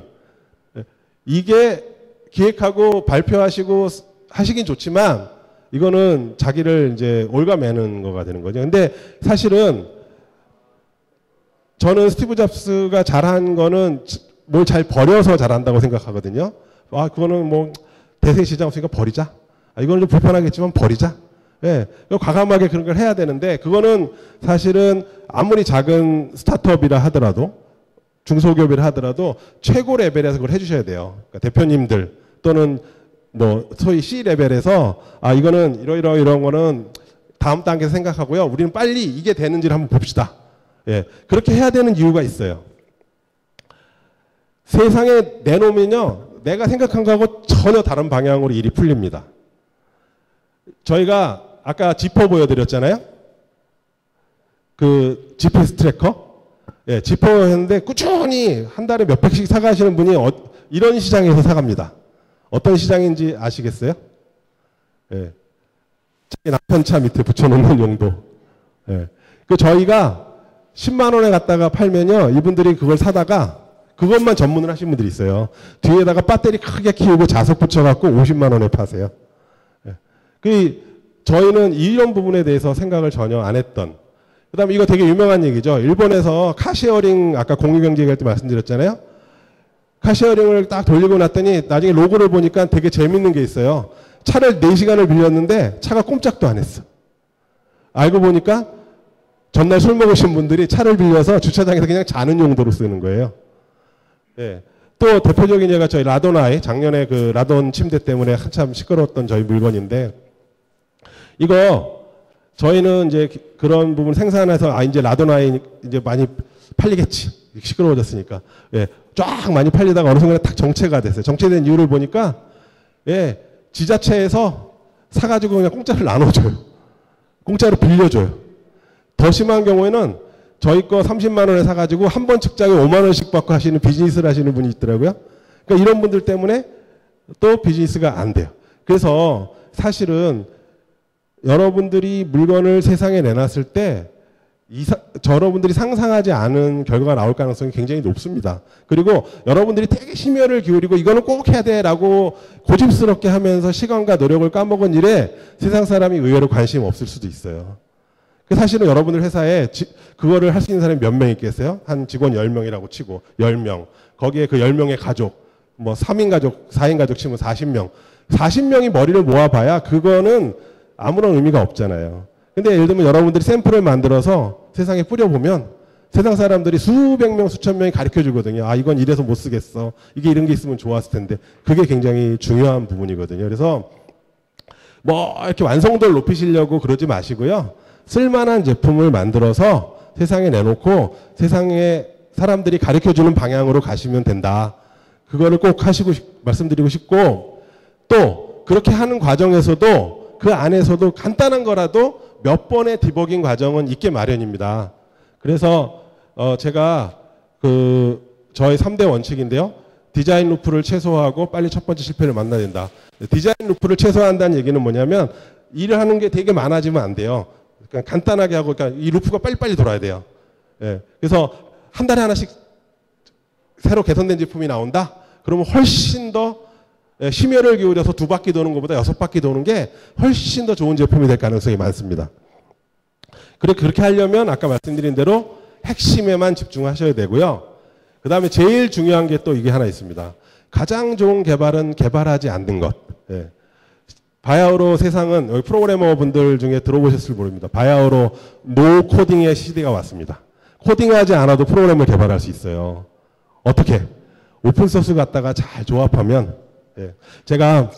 이게 기획하고 발표하시고 하시긴 좋지만 이거는 자기를 이제 올가매는 거가 되는 거죠. 근데 사실은 저는 스티브 잡스가 잘한 거는 뭘 잘 버려서 잘한다고 생각하거든요. 아, 그거는 뭐 대세 시장 없으니까 버리자. 아, 이거는 좀 불편하겠지만 버리자. 예, 과감하게 그런 걸 해야 되는데 그거는 사실은 아무리 작은 스타트업이라 하더라도 중소기업이라 하더라도 최고 레벨에서 그걸 해주셔야 돼요. 그러니까 대표님들 또는 뭐 소위 C 레벨에서 아 이거는 이런 거는 다음 단계에서 생각하고요. 우리는 빨리 이게 되는지를 한번 봅시다. 예, 그렇게 해야 되는 이유가 있어요. 세상에 내놓으면요, 내가 생각한 거하고 전혀 다른 방향으로 일이 풀립니다. 저희가 아까 지퍼 보여드렸잖아요. 그 GPS 트래커. 예, 지퍼 했는데 꾸준히 한 달에 몇 백씩 사가시는 분이 이런 시장에서 사갑니다. 어떤 시장인지 아시겠어요? 예. 자기 남편 차 밑에 붙여놓는 용도. 예. 그 저희가 10만 원에 갖다가 팔면요, 이분들이 그걸 사다가 그것만 전문을 하신 분들이 있어요. 뒤에다가 배터리 크게 키우고 자석 붙여갖고 50만 원에 파세요. 예. 저희는 이런 부분에 대해서 생각을 전혀 안 했던. 그 다음에 이거 되게 유명한 얘기죠. 일본에서 카쉐어링, 아까 공유경제 얘기할 때 말씀드렸잖아요. 카쉐어링을 딱 돌리고 났더니 나중에 로고를 보니까 되게 재밌는 게 있어요. 차를 4시간을 빌렸는데 차가 꼼짝도 안 했어. 알고 보니까 전날 술 먹으신 분들이 차를 빌려서 주차장에서 그냥 자는 용도로 쓰는 거예요. 예. 또 대표적인 예가 저희 라돈아이, 작년에 그 라돈 침대 때문에 한참 시끄러웠던 저희 물건인데, 이거 저희는 이제 그런 부분 생산해서 이제 라돈아이 이제 많이 팔리겠지. 시끄러워졌으니까. 예. 쫙 많이 팔리다가 어느 순간에 딱 정체가 됐어요. 정체된 이유를 보니까, 예. 지자체에서 사가지고 그냥 공짜로 나눠줘요. 공짜로 빌려줘요. 더 심한 경우에는 저희 거 30만 원에 사가지고 한 번 측정에 5만 원씩 받고 하시는 비즈니스를 하시는 분이 있더라고요. 그러니까 이런 분들 때문에 또 비즈니스가 안 돼요. 그래서 사실은 여러분들이 물건을 세상에 내놨을 때 여러분들이 상상하지 않은 결과가 나올 가능성이 굉장히 높습니다. 그리고 여러분들이 되게 심혈을 기울이고 이거는 꼭 해야 돼라고 고집스럽게 하면서 시간과 노력을 까먹은 일에 세상 사람이 의외로 관심 없을 수도 있어요. 사실은 여러분들 회사에 그거를 할 수 있는 사람이 몇 명 있겠어요? 한 직원 10명이라고 치고 10명. 거기에 그 10명의 가족, 뭐 3인 가족, 4인 가족 치면 40명. 40명이 머리를 모아봐야 그거는 아무런 의미가 없잖아요. 근데 예를 들면 여러분들이 샘플을 만들어서 세상에 뿌려보면 세상 사람들이 수백 명, 수천 명이 가르쳐 주거든요. 아, 이건 이래서 못 쓰겠어. 이게 이런 게 있으면 좋았을 텐데. 그게 굉장히 중요한 부분이거든요. 그래서 뭐 이렇게 완성도를 높이시려고 그러지 마시고요. 쓸만한 제품을 만들어서 세상에 내놓고 세상에 사람들이 가르쳐주는 방향으로 가시면 된다. 그거를 꼭 말씀드리고 싶고, 또 그렇게 하는 과정에서도 그 안에서도 간단한 거라도 몇 번의 디버깅 과정은 있게 마련입니다. 그래서 제가 저의 3대 원칙인데요. 디자인 루프를 최소화하고 빨리 첫 번째 실패를 만나야 된다. 디자인 루프를 최소화한다는 얘기는 뭐냐면 일을 하는 게 되게 많아지면 안 돼요. 그러니까 간단하게 하고, 그러니까 이 루프가 빨리빨리 돌아야 돼요. 예. 그래서 한 달에 하나씩 새로 개선된 제품이 나온다? 그러면 훨씬 더 심혈을 기울여서 2바퀴 도는 것보다 6바퀴 도는 게 훨씬 더 좋은 제품이 될 가능성이 많습니다. 그렇게 하려면 아까 말씀드린 대로 핵심에만 집중하셔야 되고요. 그 다음에 제일 중요한 게 또 이게 하나 있습니다. 가장 좋은 개발은 개발하지 않는 것. 예. 바야흐로 세상은 여기 프로그래머 분들 중에 들어보셨을 모릅니다. 바야흐로 노 코딩의 시대가 왔습니다. 코딩하지 않아도 프로그램을 개발할 수 있어요. 어떻게? 오픈소스 갖다가 잘 조합하면, 예. 제가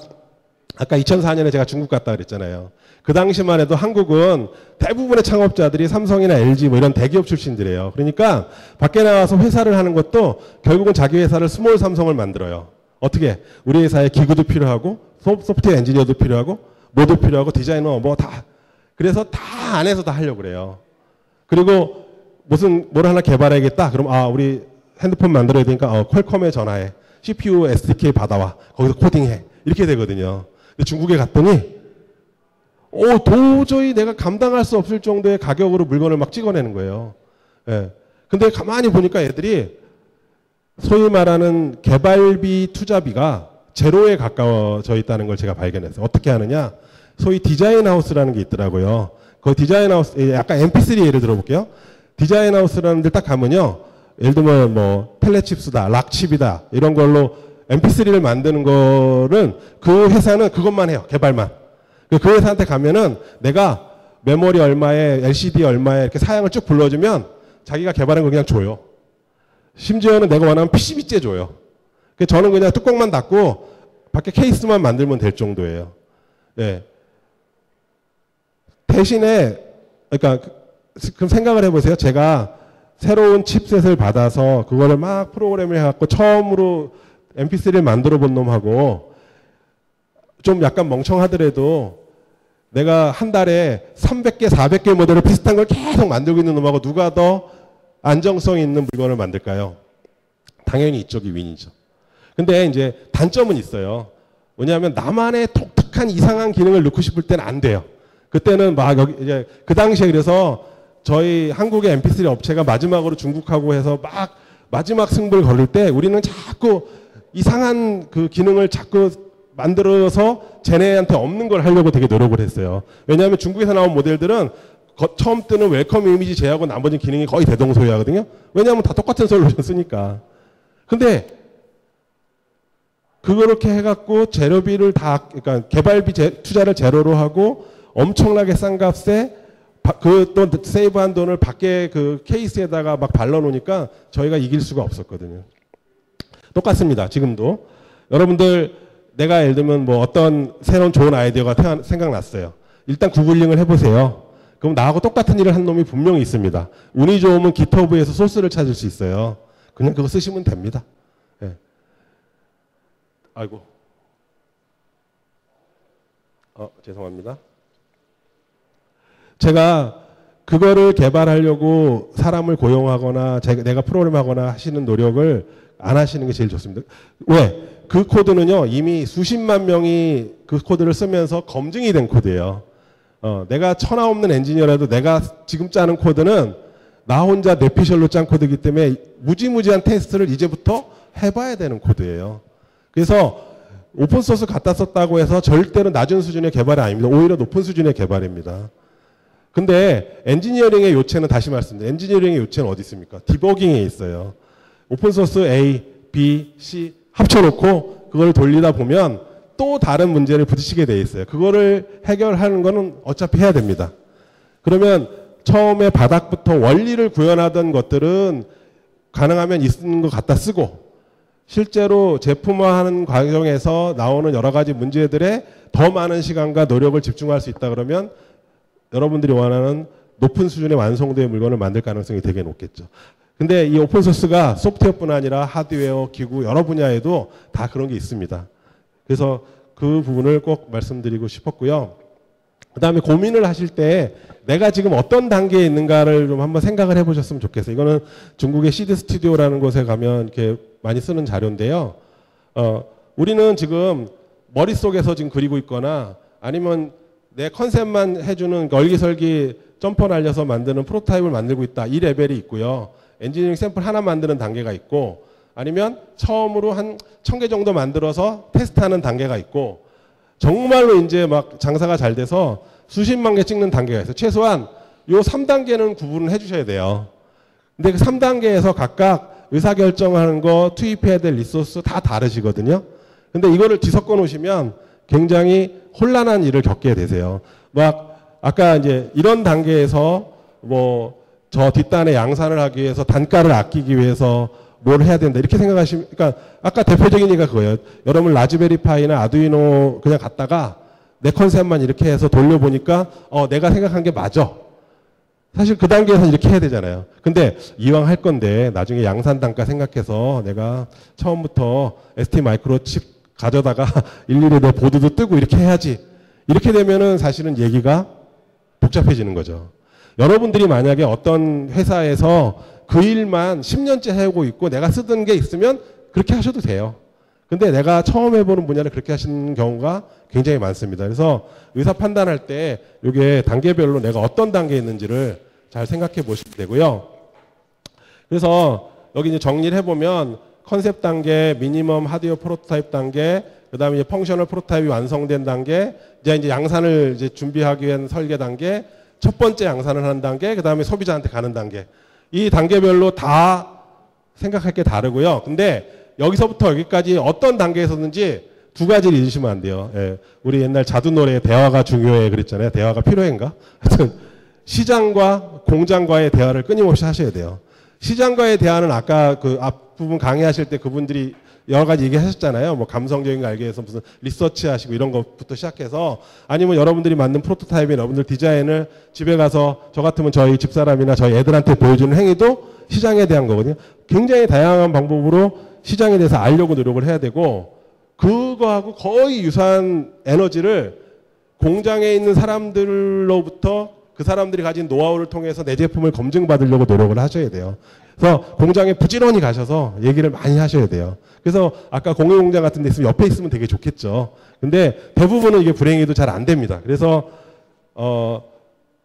아까 2004년에 제가 중국 갔다 그랬잖아요. 그 당시만 해도 한국은 대부분의 창업자들이 삼성이나 LG 뭐 이런 대기업 출신들이에요. 그러니까 밖에 나와서 회사를 하는 것도 결국은 자기 회사를 스몰 삼성을 만들어요. 어떻게? 우리 회사에 기구도 필요하고 소프트웨어 엔지니어도 필요하고 뭐도 필요하고 디자이너 뭐 다. 그래서 다 안에서 다 하려고 그래요. 그리고 뭘 하나 개발해야겠다. 그럼 우리 핸드폰 만들어야 되니까 퀄컴에 전화해. CPU SDK 받아와. 거기서 코딩해. 이렇게 되거든요. 근데 중국에 갔더니 도저히 내가 감당할 수 없을 정도의 가격으로 물건을 막 찍어내는 거예요. 예. 근데 가만히 보니까 애들이 소위 말하는 개발비 투자비가 제로에 가까워져 있다는 걸 제가 발견했어요. 어떻게 하느냐? 소위 디자인 하우스라는 게 있더라고요. 그 디자인 하우스, 약간 MP3 예를 들어볼게요. 디자인 하우스라는 데 딱 가면요. 예를 들면 뭐 텔레칩스다, 락칩이다 이런 걸로 MP3를 만드는 거는 그 회사는 그것만 해요. 개발만. 그 회사한테 가면은 내가 메모리 얼마에 LCD 얼마에 이렇게 사양을 쭉 불러주면 자기가 개발한 걸 그냥 줘요. 심지어는 내가 원하면 PCB째 줘요. 저는 그냥 뚜껑만 닫고 밖에 케이스만 만들면 될 정도예요. 예. 대신에 그러니까 그럼 생각을 해보세요. 제가 새로운 칩셋을 받아서 그거를 막 프로그램을 해갖고 처음으로 MP3를 만들어 본 놈하고 좀 약간 멍청하더라도 내가 한 달에 300개, 400개 모델을 비슷한 걸 계속 만들고 있는 놈하고 누가 더 안정성 있는 물건을 만들까요? 당연히 이쪽이 윈이죠. 근데 이제 단점은 있어요. 왜냐하면 나만의 독특한 이상한 기능을 넣고 싶을 때는 안 돼요. 그때는 막 여기 이제 그 당시에 그래서 저희 한국의 MP3 업체가 마지막으로 중국하고 해서 막 마지막 승부를 걸을 때 우리는 자꾸 이상한 그 기능을 자꾸 만들어서 쟤네한테 없는 걸 하려고 되게 노력을 했어요. 왜냐하면 중국에서 나온 모델들은 처음 뜨는 웰컴 이미지 제하고 나머지 기능이 거의 대동소이하거든요. 왜냐하면 다 똑같은 솔루션 쓰니까. 근데 그렇게 해갖고 재료비를 다, 그러니까 개발비 투자를 제로로 하고 엄청나게 싼 값에 그 또 세이브한 돈을 밖에 그 케이스에다가 막 발라놓으니까 저희가 이길 수가 없었거든요. 똑같습니다. 지금도. 여러분들 내가 예를 들면 뭐 어떤 새로운 좋은 아이디어가 생각났어요. 일단 구글링을 해보세요. 그럼 나하고 똑같은 일을 한 놈이 분명히 있습니다. 운이 좋으면 기터브에서 소스를 찾을 수 있어요. 그냥 그거 쓰시면 됩니다. 예. 아이고. 죄송합니다. 제가 그거를 개발하려고 사람을 고용하거나 내가 프로그램하거나 하시는 노력을 안 하시는 게 제일 좋습니다. 왜? 그 코드는요, 이미 수십만 명이 그 코드를 쓰면서 검증이 된 코드예요. 내가 천하 없는 엔지니어라도 내가 지금 짜는 코드는 나 혼자 내피셜로 짠 코드이기 때문에 무지무지한 테스트를 이제부터 해봐야 되는 코드예요. 그래서 오픈소스 갖다 썼다고 해서 절대로 낮은 수준의 개발이 아닙니다. 오히려 높은 수준의 개발입니다. 근데 엔지니어링의 요체는 다시 말씀드립니다. 엔지니어링의 요체는 어디 있습니까? 디버깅에 있어요. 오픈소스 A, B, C 합쳐놓고 그걸 돌리다 보면 또 다른 문제를 부딪히게 돼 있어요. 그거를 해결하는 거는 어차피 해야 됩니다. 그러면 처음에 바닥부터 원리를 구현하던 것들은 가능하면 있는 것 갖다 쓰고 실제로 제품화하는 과정에서 나오는 여러 가지 문제들에 더 많은 시간과 노력을 집중할 수 있다 그러면 여러분들이 원하는 높은 수준의 완성도의 물건을 만들 가능성이 되게 높겠죠. 근데 이 오픈소스가 소프트웨어뿐 아니라 하드웨어, 기구 여러 분야에도 다 그런 게 있습니다. 그래서 그 부분을 꼭 말씀드리고 싶었고요. 그 다음에 고민을 하실 때 내가 지금 어떤 단계에 있는가를 좀 한번 생각을 해보셨으면 좋겠어요. 이거는 중국의 시드 스튜디오라는 곳에 가면 이렇게 많이 쓰는 자료인데요. 우리는 지금 머릿속에서 지금 그리고 있거나 아니면 내 컨셉만 해주는 얼기설기 점퍼 날려서 만드는 프로토타입을 만들고 있다. 이 레벨이 있고요. 엔지니어링 샘플 하나 만드는 단계가 있고 아니면 처음으로 한 1000개 정도 만들어서 테스트하는 단계가 있고 정말로 이제 막 장사가 잘 돼서 수십만 개 찍는 단계가 있어요. 최소한 요 3단계는 구분을 해주셔야 돼요. 근데 그 3단계에서 각각 의사결정하는 거, 투입해야 될 리소스 다 다르시거든요. 근데 이거를 뒤섞어 놓으시면 굉장히 혼란한 일을 겪게 되세요. 막 아까 이제 이런 단계에서 뭐 저 뒷단에 양산을 하기 위해서 단가를 아끼기 위해서 뭘 해야 된다 이렇게 생각하시면 그러니까 아까 대표적인 얘기가 그거예요. 여러분 라즈베리 파이나 아두이노 그냥 갖다가 내 컨셉만 이렇게 해서 돌려보니까 내가 생각한 게 맞아. 사실 그 단계에서 이렇게 해야 되잖아요. 근데 이왕 할 건데 나중에 양산 단가 생각해서 내가 처음부터 ST 마이크로칩 가져다가 일일이 내 보드도 뜨고 이렇게 해야지. 이렇게 되면은 사실은 얘기가 복잡해지는 거죠. 여러분들이 만약에 어떤 회사에서 그 일만 10년째 하고 있고 내가 쓰던 게 있으면 그렇게 하셔도 돼요. 근데 내가 처음 해보는 분야를 그렇게 하시는 경우가 굉장히 많습니다. 그래서 의사 판단할 때 이게 단계별로 내가 어떤 단계에 있는지를 잘 생각해 보시면 되고요. 그래서 여기 이제 정리를 해보면 컨셉 단계, 미니멈 하드웨어 프로토타입 단계, 그 다음에 이제 펑셔널 프로토타입이 완성된 단계, 이제 양산을 이제 준비하기 위한 설계 단계, 첫 번째 양산을 하는 단계, 그 다음에 소비자한테 가는 단계. 이 단계별로 다 생각할 게 다르고요. 근데 여기서부터 여기까지 어떤 단계에서든지 두 가지를 잊으시면 안 돼요. 예. 우리 옛날 자두 노래에 대화가 중요해 그랬잖아요. 대화가 필요해인가? 하여튼 시장과 공장과의 대화를 끊임없이 하셔야 돼요. 시장과의 대화는 아까 그 앞부분 강의하실 때 그분들이 여러 가지 얘기하셨잖아요. 뭐 감성적인 거 알기 위해서 무슨 리서치 하시고 이런 것부터 시작해서 아니면 여러분들이 만든 프로토타입이나 여러분들 디자인을 집에 가서 저 같으면 저희 집사람이나 저희 애들한테 보여주는 행위도 시장에 대한 거거든요. 굉장히 다양한 방법으로 시장에 대해서 알려고 노력을 해야 되고 그거하고 거의 유사한 에너지를 공장에 있는 사람들로부터 그 사람들이 가진 노하우를 통해서 내 제품을 검증받으려고 노력을 하셔야 돼요. 그래서 공장에 부지런히 가셔서 얘기를 많이 하셔야 돼요. 그래서 아까 공유공장 같은 데 있으면 옆에 있으면 되게 좋겠죠. 근데 대부분은 이게 불행히도 잘 안 됩니다. 그래서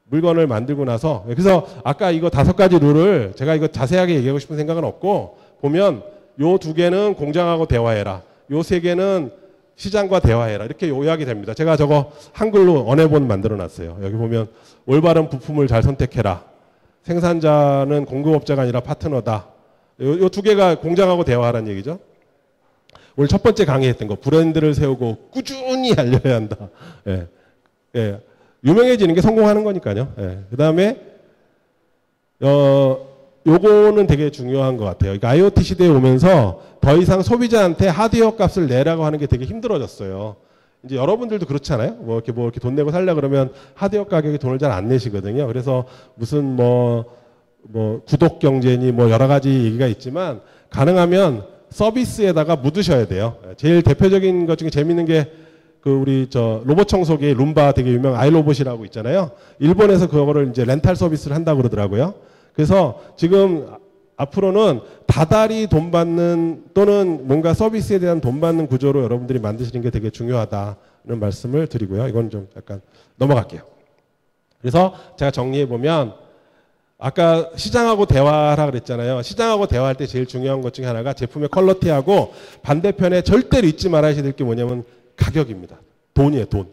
물건을 만들고 나서 그래서 아까 이거 5가지 룰을 제가 이거 자세하게 얘기하고 싶은 생각은 없고 보면 요 2개는 공장하고 대화해라. 요 3개는 시장과 대화해라. 이렇게 요약이 됩니다. 제가 저거 한글로 언해본 만들어 놨어요. 여기 보면 올바른 부품을 잘 선택해라. 생산자는 공급업자가 아니라 파트너다. 요 2개가 공장하고 대화하라는 얘기죠. 오늘 첫 번째 강의했던 거 브랜드를 세우고 꾸준히 알려야 한다. 예. 예. 유명해지는 게 성공하는 거니까요. 예. 그다음에 요거는 되게 중요한 것 같아요. 그러니까 IoT 시대에 오면서 더 이상 소비자한테 하드웨어 값을 내라고 하는 게 되게 힘들어졌어요. 이제 여러분들도 그렇잖아요. 뭐 이렇게 돈 내고 살려 그러면 하드웨어 가격에 돈을 잘 안 내시거든요. 그래서 무슨 뭐 구독 경제니 뭐 여러 가지 얘기가 있지만 가능하면 서비스에다가 묻으셔야 돼요. 제일 대표적인 것 중에 재밌는 게 그 우리 저 로봇 청소기 룸바 되게 유명 아이로봇이라고 있잖아요. 일본에서 그거를 이제 렌탈 서비스를 한다고 그러더라고요. 그래서 지금 앞으로는 다달이 돈 받는 또는 뭔가 서비스에 대한 돈 받는 구조로 여러분들이 만드시는 게 되게 중요하다는 말씀을 드리고요. 이건 좀 약간 넘어갈게요. 그래서 제가 정리해 보면 아까 시장하고 대화하라 그랬잖아요. 시장하고 대화할 때 제일 중요한 것 중에 하나가 제품의 퀄리티하고 반대편에 절대로 잊지 말아야 될 게 뭐냐면 가격입니다. 돈이에요, 돈.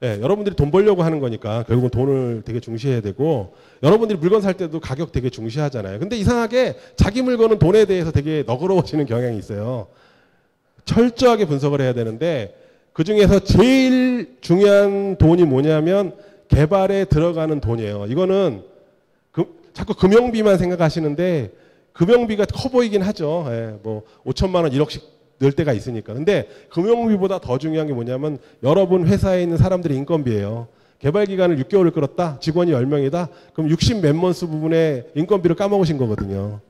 예, 여러분들이 돈 벌려고 하는 거니까 결국은 돈을 되게 중시해야 되고 여러분들이 물건 살 때도 가격 되게 중시하잖아요. 근데 이상하게 자기 물건은 돈에 대해서 되게 너그러워지는 경향이 있어요. 철저하게 분석을 해야 되는데 그중에서 제일 중요한 돈이 뭐냐면 개발에 들어가는 돈이에요. 이거는 자꾸 금형비만 생각하시는데 금형비가 커 보이긴 하죠. 예, 뭐 5천만 원, 1억씩 늘 때가 있으니까. 근데 금융비보다 더 중요한 게 뭐냐면 여러분 회사에 있는 사람들의 인건비예요. 개발 기간을 6개월을 끌었다. 직원이 10명이다. 그럼 60 몇 먼스 부분에 인건비를 까먹으신 거거든요.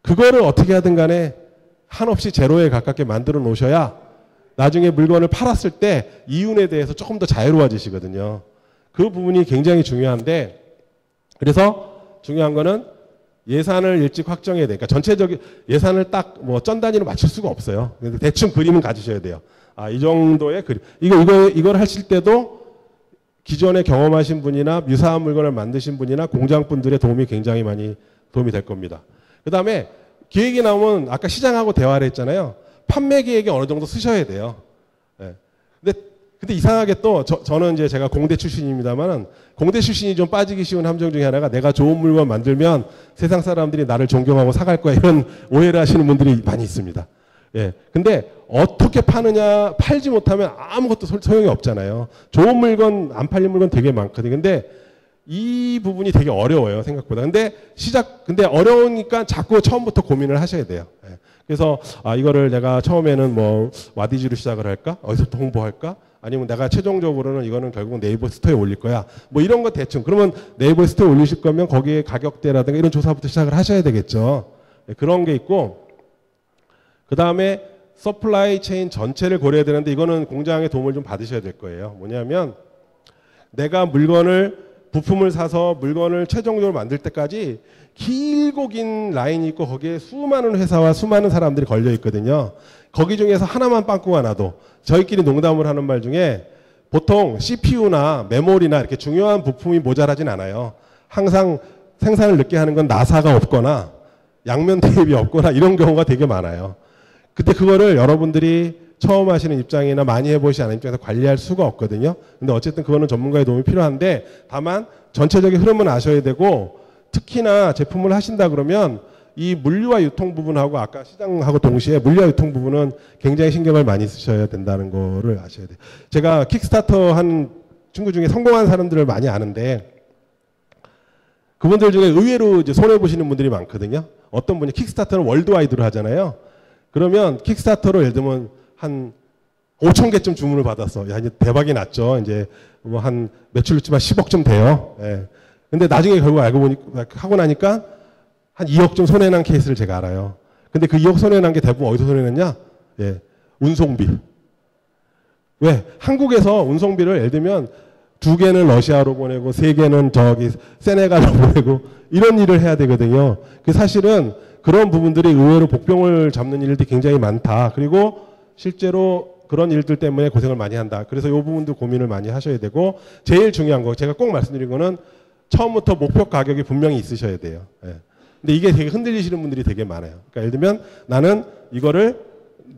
그거를 어떻게 하든 간에 한없이 제로에 가깝게 만들어 놓으셔야 나중에 물건을 팔았을 때 이윤에 대해서 조금 더 자유로워지시거든요. 그 부분이 굉장히 중요한데 그래서 중요한 거는 예산을 일찍 확정해야 되니까 전체적인 예산을 딱 뭐 전 단위로 맞출 수가 없어요. 대충 그림은 가지셔야 돼요. 아, 이 정도의 그림. 이걸 하실 때도 기존에 경험하신 분이나 유사한 물건을 만드신 분이나 공장분들의 도움이 굉장히 많이 도움이 될 겁니다. 그 다음에 기획이 나오면 아까 시장하고 대화를 했잖아요. 판매 기획에 어느 정도 쓰셔야 돼요. 네. 근데 이상하게 또 저는 이제 제가 공대 출신입니다만 공대 출신이 좀 빠지기 쉬운 함정 중에 하나가 내가 좋은 물건 만들면 세상 사람들이 나를 존경하고 사갈 거야 이런 오해를 하시는 분들이 많이 있습니다. 예. 근데 어떻게 파느냐 팔지 못하면 아무것도 소용이 없잖아요. 좋은 물건 안 팔린 물건 되게 많거든요. 근데 이 부분이 되게 어려워요 생각보다. 근데 어려우니까 자꾸 처음부터 고민을 하셔야 돼요. 예. 그래서 이거를 내가 처음에는 뭐 와디즈로 시작을 할까? 어디서부터 홍보할까? 아니면 내가 최종적으로는 이거는 결국 네이버 스토어에 올릴 거야. 뭐 이런 거 대충. 그러면 네이버 스토어에 올리실 거면 거기에 가격대라든가 이런 조사부터 시작을 하셔야 되겠죠. 예, 그런 게 있고 그 다음에 서플라이 체인 전체를 고려해야 되는데 이거는 공장의 도움을 좀 받으셔야 될 거예요. 뭐냐면 내가 부품을 사서 물건을 최종적으로 만들 때까지 길고 긴 라인이 있고 거기에 수많은 회사와 수많은 사람들이 걸려 있거든요. 거기 중에서 하나만 빵꾸가 나도 저희끼리 농담을 하는 말 중에 보통 CPU나 메모리나 이렇게 중요한 부품이 모자라진 않아요. 항상 생산을 늦게 하는 건 나사가 없거나 양면 테이프가 없거나 이런 경우가 되게 많아요. 근데 그거를 여러분들이 처음 하시는 입장이나 많이 해보시지 않은 입장에서 관리할 수가 없거든요. 근데 어쨌든 그거는 전문가의 도움이 필요한데 다만 전체적인 흐름은 아셔야 되고 특히나 제품을 하신다 그러면 이 물류와 유통 부분하고 아까 시장하고 동시에 물류와 유통 부분은 굉장히 신경을 많이 쓰셔야 된다는 거를 아셔야 돼요. 제가 킥스타터 한 친구 중에 성공한 사람들을 많이 아는데 그분들 중에 의외로 이제 손해보시는 분들이 많거든요. 어떤 분이 킥스타터는 월드와이드로 하잖아요. 그러면 킥스타터로 예를 들면 한 5천 개쯤 주문을 받았어. 야, 이제 대박이 났죠. 이제 뭐 한 매출치만 10억쯤 돼요. 예. 근데 나중에 결국 알고 보니까, 하고 나니까 한 2억쯤 손해난 케이스를 제가 알아요. 근데 그 2억 손해난 게 대부분 어디서 손해났냐? 예. 운송비. 왜? 한국에서 운송비를 예를 들면 2개는 러시아로 보내고 3개는 저기 세네갈로 보내고 이런 일을 해야 되거든요. 그 사실은 그런 부분들이 의외로 복병을 잡는 일들이 굉장히 많다. 그리고 실제로 그런 일들 때문에 고생을 많이 한다. 그래서 이 부분도 고민을 많이 하셔야 되고 제일 중요한 거 제가 꼭 말씀드린 거는 처음부터 목표 가격이 분명히 있으셔야 돼요. 예. 근데 이게 되게 흔들리시는 분들이 되게 많아요. 그러니까 예를 들면 나는 이거를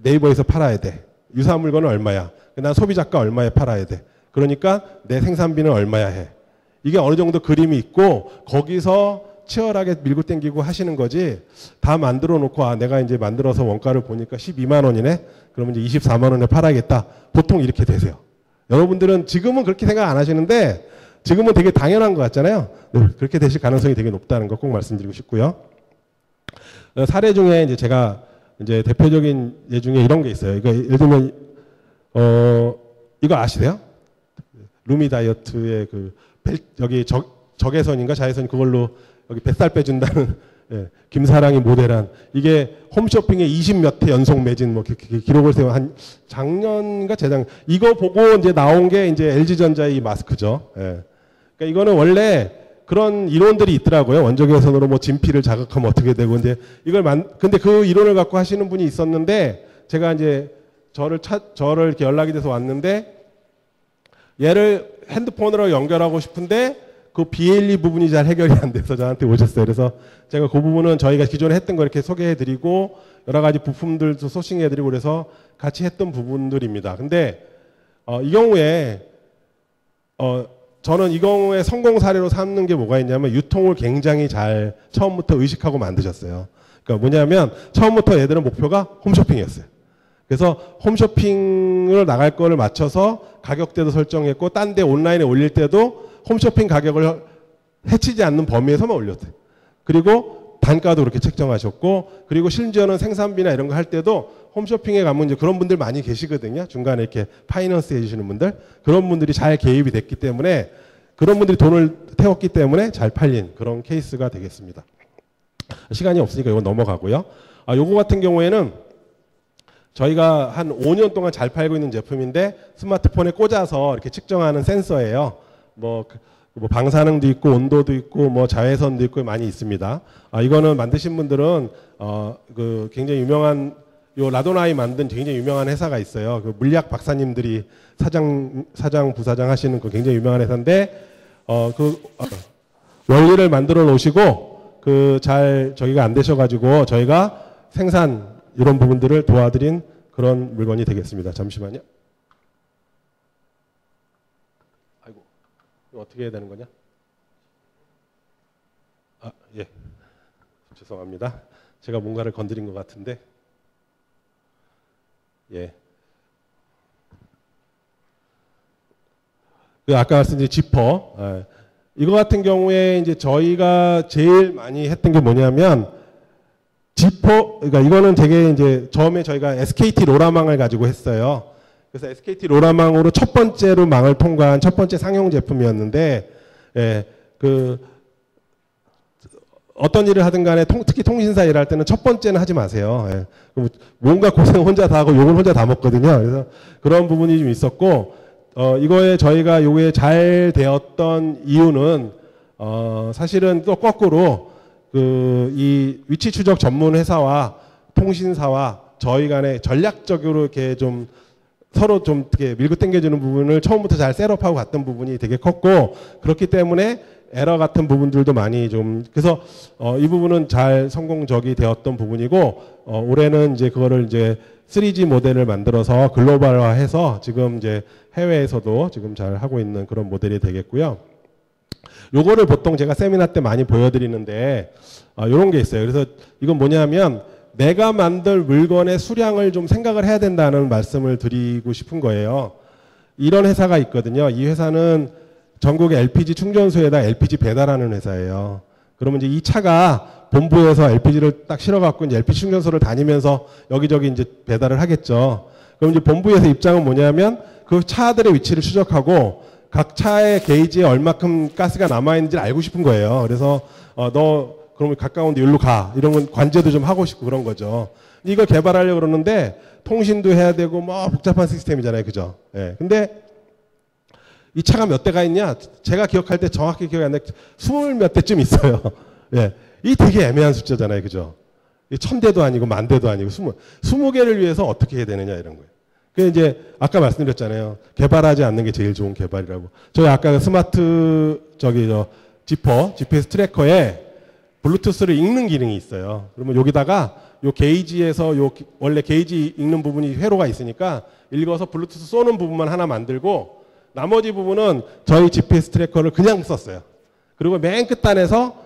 네이버에서 팔아야 돼. 유사한 물건은 얼마야. 난 소비자가 얼마에 팔아야 돼. 그러니까 내 생산비는 얼마야 해. 이게 어느 정도 그림이 있고 거기서 치열하게 밀고 당기고 하시는 거지 다 만들어 놓고 아 내가 이제 만들어서 원가를 보니까 12만 원이네. 그러면 이제 24만 원에 팔아야겠다. 보통 이렇게 되세요. 여러분들은 지금은 그렇게 생각 안 하시는데 지금은 되게 당연한 것 같잖아요. 네, 그렇게 되실 가능성이 되게 높다는 거 꼭 말씀드리고 싶고요. 사례 중에 이제 제가 이제 대표적인 예 중에 이런 게 있어요. 이거 예를 들면 이거 아시세요? 루미 다이어트의 그 여기 적외선인가 자외선 그걸로 여기 뱃살 빼준다는 예, 김사랑이 모델한 이게 홈쇼핑에 20몇 회 연속 매진 뭐 기록을 세운 한 작년인가 재작 이거 보고 이제 나온 게 이제 LG전자의 이 마스크죠. 예. 그러니까 이거는 원래 그런 이론들이 있더라고요. 원적외선으로 뭐 진피를 자극하면 어떻게 되고 근데 근데 그 이론을 갖고 하시는 분이 있었는데 제가 이제 저를 이렇게 연락이 돼서 왔는데 얘를 핸드폰으로 연결하고 싶은데 그 BLE 부분이 잘 해결이 안 돼서 저한테 오셨어요. 그래서 제가 그 부분은 저희가 기존에 했던 거 이렇게 소개해드리고 여러 가지 부품들도 소싱해드리고 그래서 같이 했던 부분들입니다. 근데 이 경우에 저는 이 경우에 성공 사례로 삼는 게 뭐가 있냐면 유통을 굉장히 잘 처음부터 의식하고 만드셨어요. 그러니까 뭐냐면 처음부터 얘들은 목표가 홈쇼핑이었어요. 그래서 홈쇼핑을 나갈 거를 맞춰서 가격대도 설정했고 딴 데 온라인에 올릴 때도 홈쇼핑 가격을 해치지 않는 범위에서만 올렸대요. 그리고 단가도 그렇게 책정하셨고 그리고 심지어는 생산비나 이런 거 할 때도 홈쇼핑에 가면 이제 그런 분들 많이 계시거든요. 중간에 이렇게 파이낸스 해주시는 분들 그런 분들이 잘 개입이 됐기 때문에 그런 분들이 돈을 태웠기 때문에 잘 팔린 그런 케이스가 되겠습니다. 시간이 없으니까 이건 넘어가고요. 요거 같은 경우에는 저희가 한 5년 동안 잘 팔고 있는 제품인데 스마트폰에 꽂아서 이렇게 측정하는 센서예요. 뭐 방사능도 있고 온도도 있고 뭐 자외선도 있고 많이 있습니다. 이거는 만드신 분들은 그 굉장히 유명한 요 라도나이 만든 굉장히 유명한 회사가 있어요. 그 물리학 박사님들이 사장 부사장 하시는 그 굉장히 유명한 회사인데 원리를 만들어 놓으시고 그 잘 저기가 안 되셔가지고 저희가 생산 이런 부분들을 도와드린 그런 물건이 되겠습니다. 잠시만요. 아이고, 이거 어떻게 해야 되는 거냐? 예. 죄송합니다. 제가 뭔가를 건드린 것 같은데. 예. 아까 말씀드린 지퍼. 이거 같은 경우에 이제 저희가 제일 많이 했던 게 뭐냐면 지퍼, 그러니까 이거는 되게 이제 처음에 저희가 SKT 로라망을 가지고 했어요. 그래서 SKT 로라망으로 첫 번째로 망을 통과한 첫 번째 상용 제품이었는데, 예, 어떤 일을 하든 간에 특히 통신사 일할 때는 첫 번째는 하지 마세요. 예. 뭔가 고생 혼자 다 하고 욕을 혼자 다 먹거든요. 그래서 그런 부분이 좀 있었고, 이거에 저희가 요게 잘 되었던 이유는, 사실은 또 거꾸로 이 위치 추적 전문 회사와 통신사와 저희 간에 전략적으로 이렇게 좀 서로 좀 이렇게 밀고 당겨주는 부분을 처음부터 잘 셋업하고 갔던 부분이 되게 컸고 그렇기 때문에 에러 같은 부분들도 많이 좀 그래서 이 부분은 잘 성공적이 되었던 부분이고 올해는 이제 그거를 이제 3G 모델을 만들어서 글로벌화해서 지금 이제 해외에서도 지금 잘 하고 있는 그런 모델이 되겠고요. 요거를 보통 제가 세미나 때 많이 보여드리는데 요런 게 있어요. 그래서 이건 뭐냐면 내가 만들 물건의 수량을 좀 생각을 해야 된다는 말씀을 드리고 싶은 거예요. 이런 회사가 있거든요. 이 회사는 전국의 LPG 충전소에다 LPG 배달하는 회사예요. 그러면 이제 이 차가 본부에서 LPG를 딱 실어갖고 이제 LPG 충전소를 다니면서 여기저기 이제 배달을 하겠죠. 그럼 이제 본부에서 입장은 뭐냐면 그 차들의 위치를 추적하고 각 차의 게이지에 얼마큼 가스가 남아있는지를 알고 싶은 거예요. 그래서 너 그러면 가까운데 여기로 가. 이런 건 관제도 좀 하고 싶고 그런 거죠. 이걸 개발하려고 그러는데 통신도 해야 되고 뭐 복잡한 시스템이잖아요. 그죠? 예. 근데 이 차가 몇 대가 있냐? 제가 기억할 때 정확히 기억이 안 나요. 20몇 대쯤 있어요. 예. 이 되게 애매한 숫자잖아요. 그죠? 1000대도 아니고 10,000대도 아니고 20개를 위해서 어떻게 해야 되느냐 이런 거예요. 그 이제 아까 말씀드렸잖아요. 개발하지 않는 게 제일 좋은 개발이라고. 저희 아까 그 스마트 지퍼 GPS 트래커에 블루투스를 읽는 기능이 있어요. 그러면 여기다가 요 게이지에서 원래 게이지 읽는 부분이 회로가 있으니까 읽어서 블루투스 쏘는 부분만 하나 만들고 나머지 부분은 저희 GPS 트래커를 그냥 썼어요. 그리고 맨 끝단에서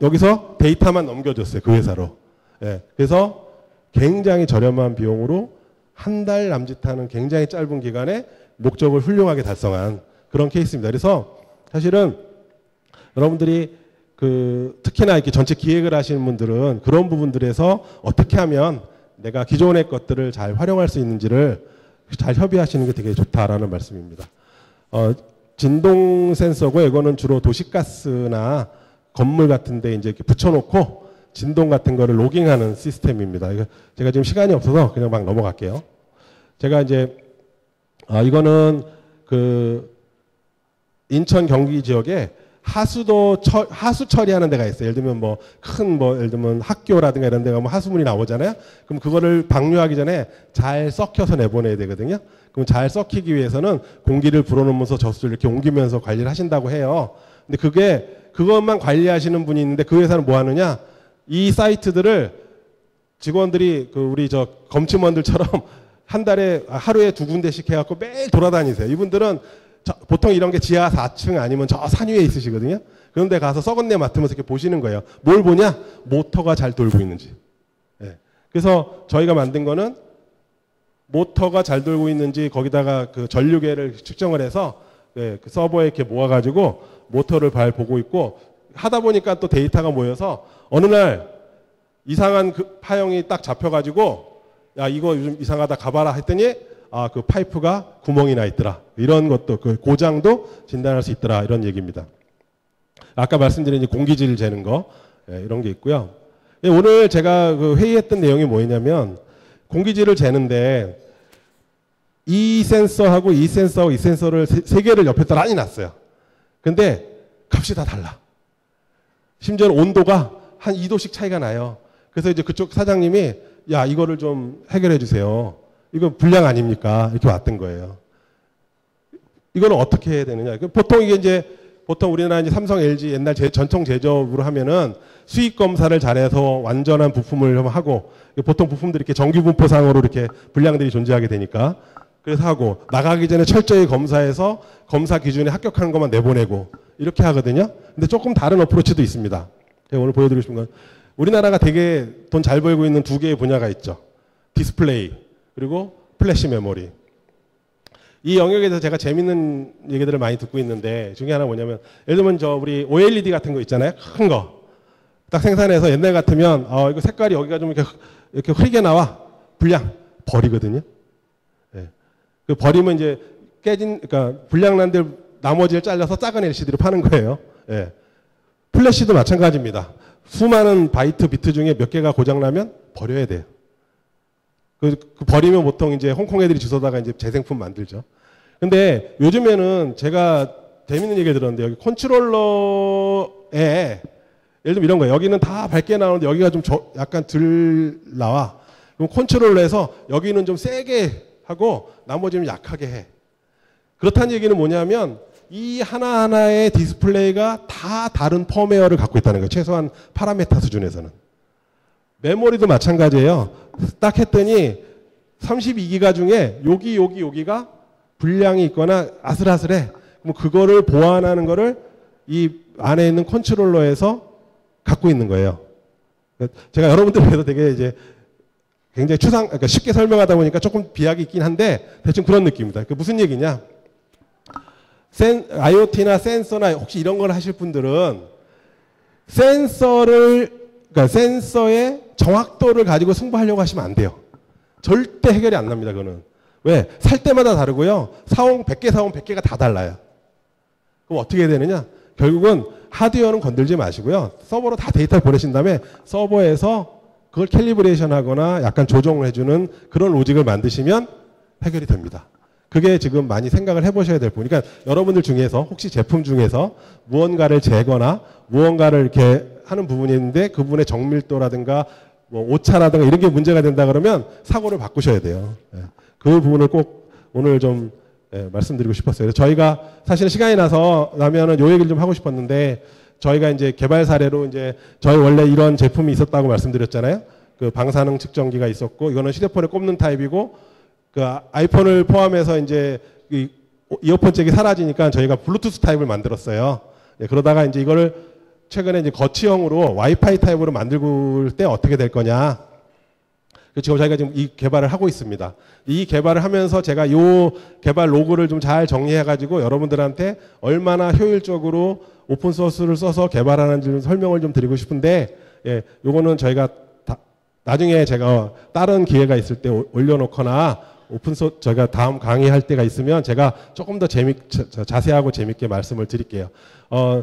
여기서 데이터만 넘겨줬어요. 그 회사로. 예. 그래서 굉장히 저렴한 비용으로 한 달 남짓하는 굉장히 짧은 기간에 목적을 훌륭하게 달성한 그런 케이스입니다. 그래서 사실은 여러분들이 특히나 이렇게 전체 기획을 하시는 분들은 그런 부분들에서 어떻게 하면 내가 기존의 것들을 잘 활용할 수 있는지를 잘 협의하시는 게 되게 좋다라는 말씀입니다. 진동 센서고 이거는 주로 도시가스나 건물 같은 데 이제 이렇게 붙여놓고 진동 같은 거를 로깅하는 시스템입니다. 이거 제가 지금 시간이 없어서 그냥 막 넘어갈게요. 제가 이제 이거는 인천 경기 지역에 하수 처리하는 데가 있어요. 예를 들면 예를 들면 학교라든가 이런 데 가면 하수물이 나오잖아요. 그럼 그거를 방류하기 전에 잘 썩혀서 내보내야 되거든요. 그럼 잘 썩히기 위해서는 공기를 불어넣으면서 젖을 이렇게 옮기면서 관리를 하신다고 해요. 근데 그것만 관리하시는 분이 있는데 그 회사는 뭐 하느냐? 이 사이트들을 직원들이 우리 검침원들처럼 한 달에 하루에 2군데씩 해갖고 매일 돌아다니세요. 이분들은 보통 이런 게 지하 4층 아니면 저 산 위에 있으시거든요. 그런데 가서 썩은 내 맡으면서 이렇게 보시는 거예요. 뭘 보냐? 모터가 잘 돌고 있는지. 예. 그래서 저희가 만든 거는 모터가 잘 돌고 있는지 거기다가 그 전류계를 측정을 해서 그 서버에 이렇게 모아가지고 모터를 보고 있고 하다 보니까 또 데이터가 모여서 어느 날 이상한 파형이 딱 잡혀가지고 야 이거 요즘 이상하다 가봐라 했더니 그 파이프가 구멍이 나 있더라. 이런 것도 그 고장도 진단할 수 있더라. 이런 얘기입니다. 아까 말씀드린 공기질 재는 거 이런 게 있고요. 오늘 제가 회의했던 내용이 뭐였냐면 공기질을 재는데 이 센서하고 이 센서하고 이 센서를 세 개를 옆에다 많이 놨어요. 근데 값이 다 달라. 심지어는 온도가 한 2도씩 차이가 나요. 그래서 이제 그쪽 사장님이 야 이거를 좀 해결해 주세요. 이거 불량 아닙니까? 이렇게 왔던 거예요. 이거는 어떻게 해야 되느냐? 보통 우리나라 이제 삼성, LG 옛날 전통 제조업으로 하면은 수익 검사를 잘해서 완전한 부품을 하고 보통 부품들이 이렇게 정규 분포상으로 이렇게 불량들이 존재하게 되니까 그래서 하고 나가기 전에 철저히 검사해서 검사 기준에 합격하는 것만 내보내고 이렇게 하거든요. 근데 조금 다른 어프로치도 있습니다. 제가 오늘 보여드리고 싶은 건 우리나라가 되게 돈 잘 벌고 있는 2개의 분야가 있죠. 디스플레이 그리고 플래시 메모리. 이 영역에 대해서 제가 재밌는 얘기들을 많이 듣고 있는데 중에 하나 뭐냐면 예를 들면 우리 OLED 같은 거 있잖아요. 큰 거. 딱 생산해서 옛날 같으면 이거 색깔이 여기가 좀 이렇게 흐리게 나와. 불량. 버리거든요. 예. 그 버리면 이제 그러니까 불량 난 데 나머지를 잘라서 작은 LCD로 파는 거예요. 예. 플래시도 마찬가지입니다. 수많은 바이트, 비트 중에 몇 개가 고장나면 버려야 돼요. 버리면 보통 이제 홍콩 애들이 주워다가 이제 재생품 만들죠. 근데 요즘에는 제가 재밌는 얘기 들었는데 여기 컨트롤러에 예를 들면 이런 거예요. 여기는 다 밝게 나오는데 여기가 좀 약간 덜 나와. 그럼 컨트롤러에서 여기는 좀 세게 하고 나머지는 약하게 해. 그렇다는 얘기는 뭐냐면 이 하나하나의 디스플레이가 다 다른 펌웨어를 갖고 있다는 거예요. 최소한 파라메타 수준에서는. 메모리도 마찬가지예요. 딱 했더니 32기가 중에 여기가 불량이 있거나 아슬아슬해. 그럼 그거를 보완하는 거를 이 안에 있는 컨트롤러에서 갖고 있는 거예요. 제가 여러분들 위해서 되게 이제 굉장히 그러니까 쉽게 설명하다 보니까 조금 비약이 있긴 한데 대충 그런 느낌입니다. 그 무슨 얘기냐? IoT나 센서나 혹시 이런 걸 하실 분들은 그러니까 센서의 정확도를 가지고 승부하려고 하시면 안 돼요. 절대 해결이 안 납니다, 그거는. 왜? 살 때마다 다르고요. 100개 사오면 100개가 다 달라요. 그럼 어떻게 해야 되느냐? 결국은 하드웨어는 건들지 마시고요. 서버로 다 데이터를 보내신 다음에 서버에서 그걸 캘리브레이션 하거나 약간 조정을 해주는 그런 로직을 만드시면 해결이 됩니다. 그게 지금 많이 생각을 해보셔야 될 부분. 그러니까 여러분들 중에서 혹시 제품 중에서 무언가를 재거나 무언가를 이렇게 하는 부분이 있는데 그 부분의 정밀도라든가 뭐 오차라든가 이런 게 문제가 된다 그러면 사고를 바꾸셔야 돼요. 그 부분을 꼭 오늘 좀 말씀드리고 싶었어요. 그래서 저희가 사실은 시간이 나면은 요 얘기를 좀 하고 싶었는데 저희가 이제 개발 사례로 이제 저희 원래 이런 제품이 있었다고 말씀드렸잖아요. 그 방사능 측정기가 있었고 이거는 휴대폰에 꼽는 타입이고 그 아이폰을 포함해서 이제 이어폰 잭이 사라지니까 저희가 블루투스 타입을 만들었어요. 그러다가 이제 이거를 최근에 이제 거치형으로 와이파이 타입으로 만들고 때 어떻게 될 거냐. 지금 저희가 지금 이 개발을 하고 있습니다. 이 개발을 하면서 제가 이 개발 로그를 좀 잘 정리해가지고 여러분들한테 얼마나 효율적으로 오픈소스를 써서 개발하는지 설명을 좀 드리고 싶은데, 예, 요거는 저희가 나중에 제가 다른 기회가 있을 때 올려놓거나 오픈소스 저희가 다음 강의할 때가 있으면 제가 조금 더 자세하고 재밌게 말씀을 드릴게요.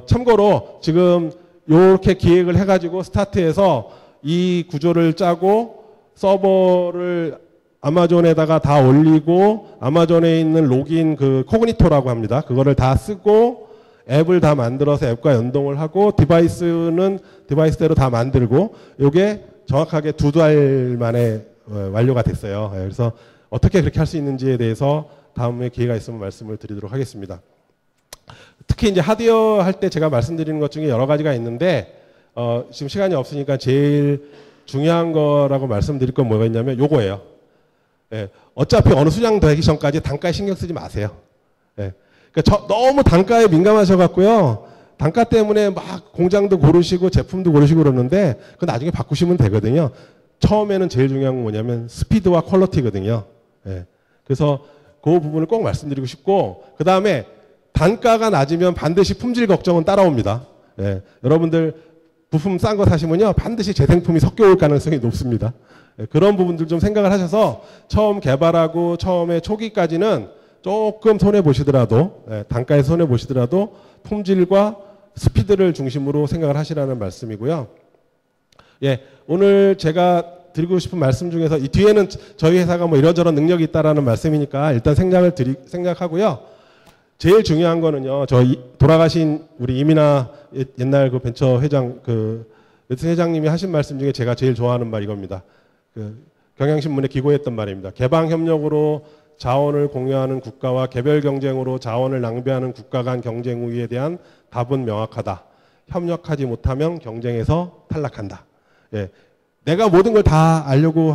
참고로 지금 이렇게 기획을 해가지고 스타트해서 이 구조를 짜고 서버를 아마존에다가 다 올리고 아마존에 있는 로긴 그 코그니토라고 합니다. 그거를 다 쓰고 앱을 다 만들어서 앱과 연동을 하고 디바이스는 디바이스대로 다 만들고 이게 정확하게 2달 만에 완료가 됐어요. 그래서 어떻게 그렇게 할 수 있는지에 대해서 다음에 기회가 있으면 말씀을 드리도록 하겠습니다. 특히 이제 하드웨어 할 때 제가 말씀드리는 것 중에 여러 가지가 있는데 지금 시간이 없으니까 제일 중요한 거라고 말씀드릴 건 뭐가 있냐면 요거예요. 예, 어차피 어느 수량 되기 전까지 단가에 신경 쓰지 마세요. 예, 그러니까 너무 단가에 민감하셔갖고요. 단가 때문에 막 공장도 고르시고 제품도 고르시고 그러는데 그 나중에 바꾸시면 되거든요. 처음에는 제일 중요한 건 뭐냐면 스피드와 퀄리티거든요. 예, 그래서 그 부분을 꼭 말씀드리고 싶고 그 다음에 단가가 낮으면 반드시 품질 걱정은 따라옵니다. 예, 여러분들 부품 싼 거 사시면요 반드시 재생품이 섞여 올 가능성이 높습니다. 예, 그런 부분들 좀 생각을 하셔서 처음 개발하고 처음에 초기까지는 조금 손해 보시더라도 단가에 손해 보시더라도 품질과 스피드를 중심으로 생각을 하시라는 말씀이고요. 예, 오늘 제가 드리고 싶은 말씀 중에서 이 뒤에는 저희 회사가 뭐 이런저런 능력이 있다라는 말씀이니까 일단 생각하고요. 제일 중요한 거는요. 돌아가신 우리 이민아 옛날 그 벤처 회장 회장님이 하신 말씀 중에 제가 제일 좋아하는 말 이겁니다. 경향신문에 기고했던 말입니다. 개방 협력으로 자원을 공유하는 국가와 개별 경쟁으로 자원을 낭비하는 국가 간 경쟁 우위에 대한 답은 명확하다. 협력하지 못하면 경쟁에서 탈락한다. 예, 내가 모든 걸 다 하시려고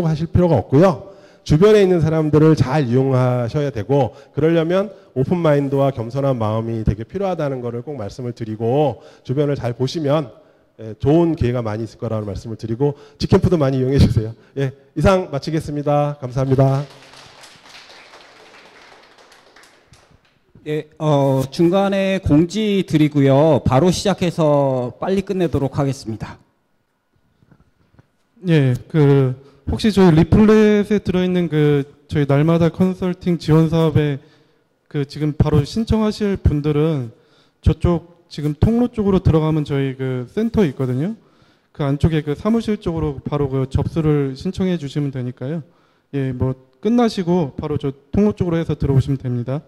하실 필요가 없고요. 주변에 있는 사람들을 잘 이용하셔야 되고 그러려면 오픈마인드와 겸손한 마음이 되게 필요하다는 것을 꼭 말씀을 드리고 주변을 잘 보시면 좋은 기회가 많이 있을 거라는 말씀을 드리고 직캠프도 많이 이용해 주세요. 예, 이상 마치겠습니다. 감사합니다. 예, 중간에 공지 드리고요. 바로 시작해서 빨리 끝내도록 하겠습니다. 예, 혹시 저희 리플렛에 들어있는 저희 날마다 컨설팅 지원 사업에 지금 바로 신청하실 분들은 저쪽 지금 통로 쪽으로 들어가면 저희 센터 있거든요. 그 안쪽에 사무실 쪽으로 바로 접수를 신청해 주시면 되니까요. 예, 뭐 끝나시고 바로 저 통로 쪽으로 해서 들어오시면 됩니다.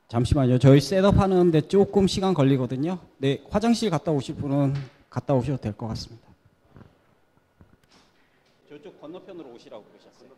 잠시만요. 저희 셋업하는데 조금 시간 걸리거든요. 네, 화장실 갔다 오실 분은 갔다 오셔도 될 것 같습니다. 저쪽 건너편으로 오시라고 그러셨어요.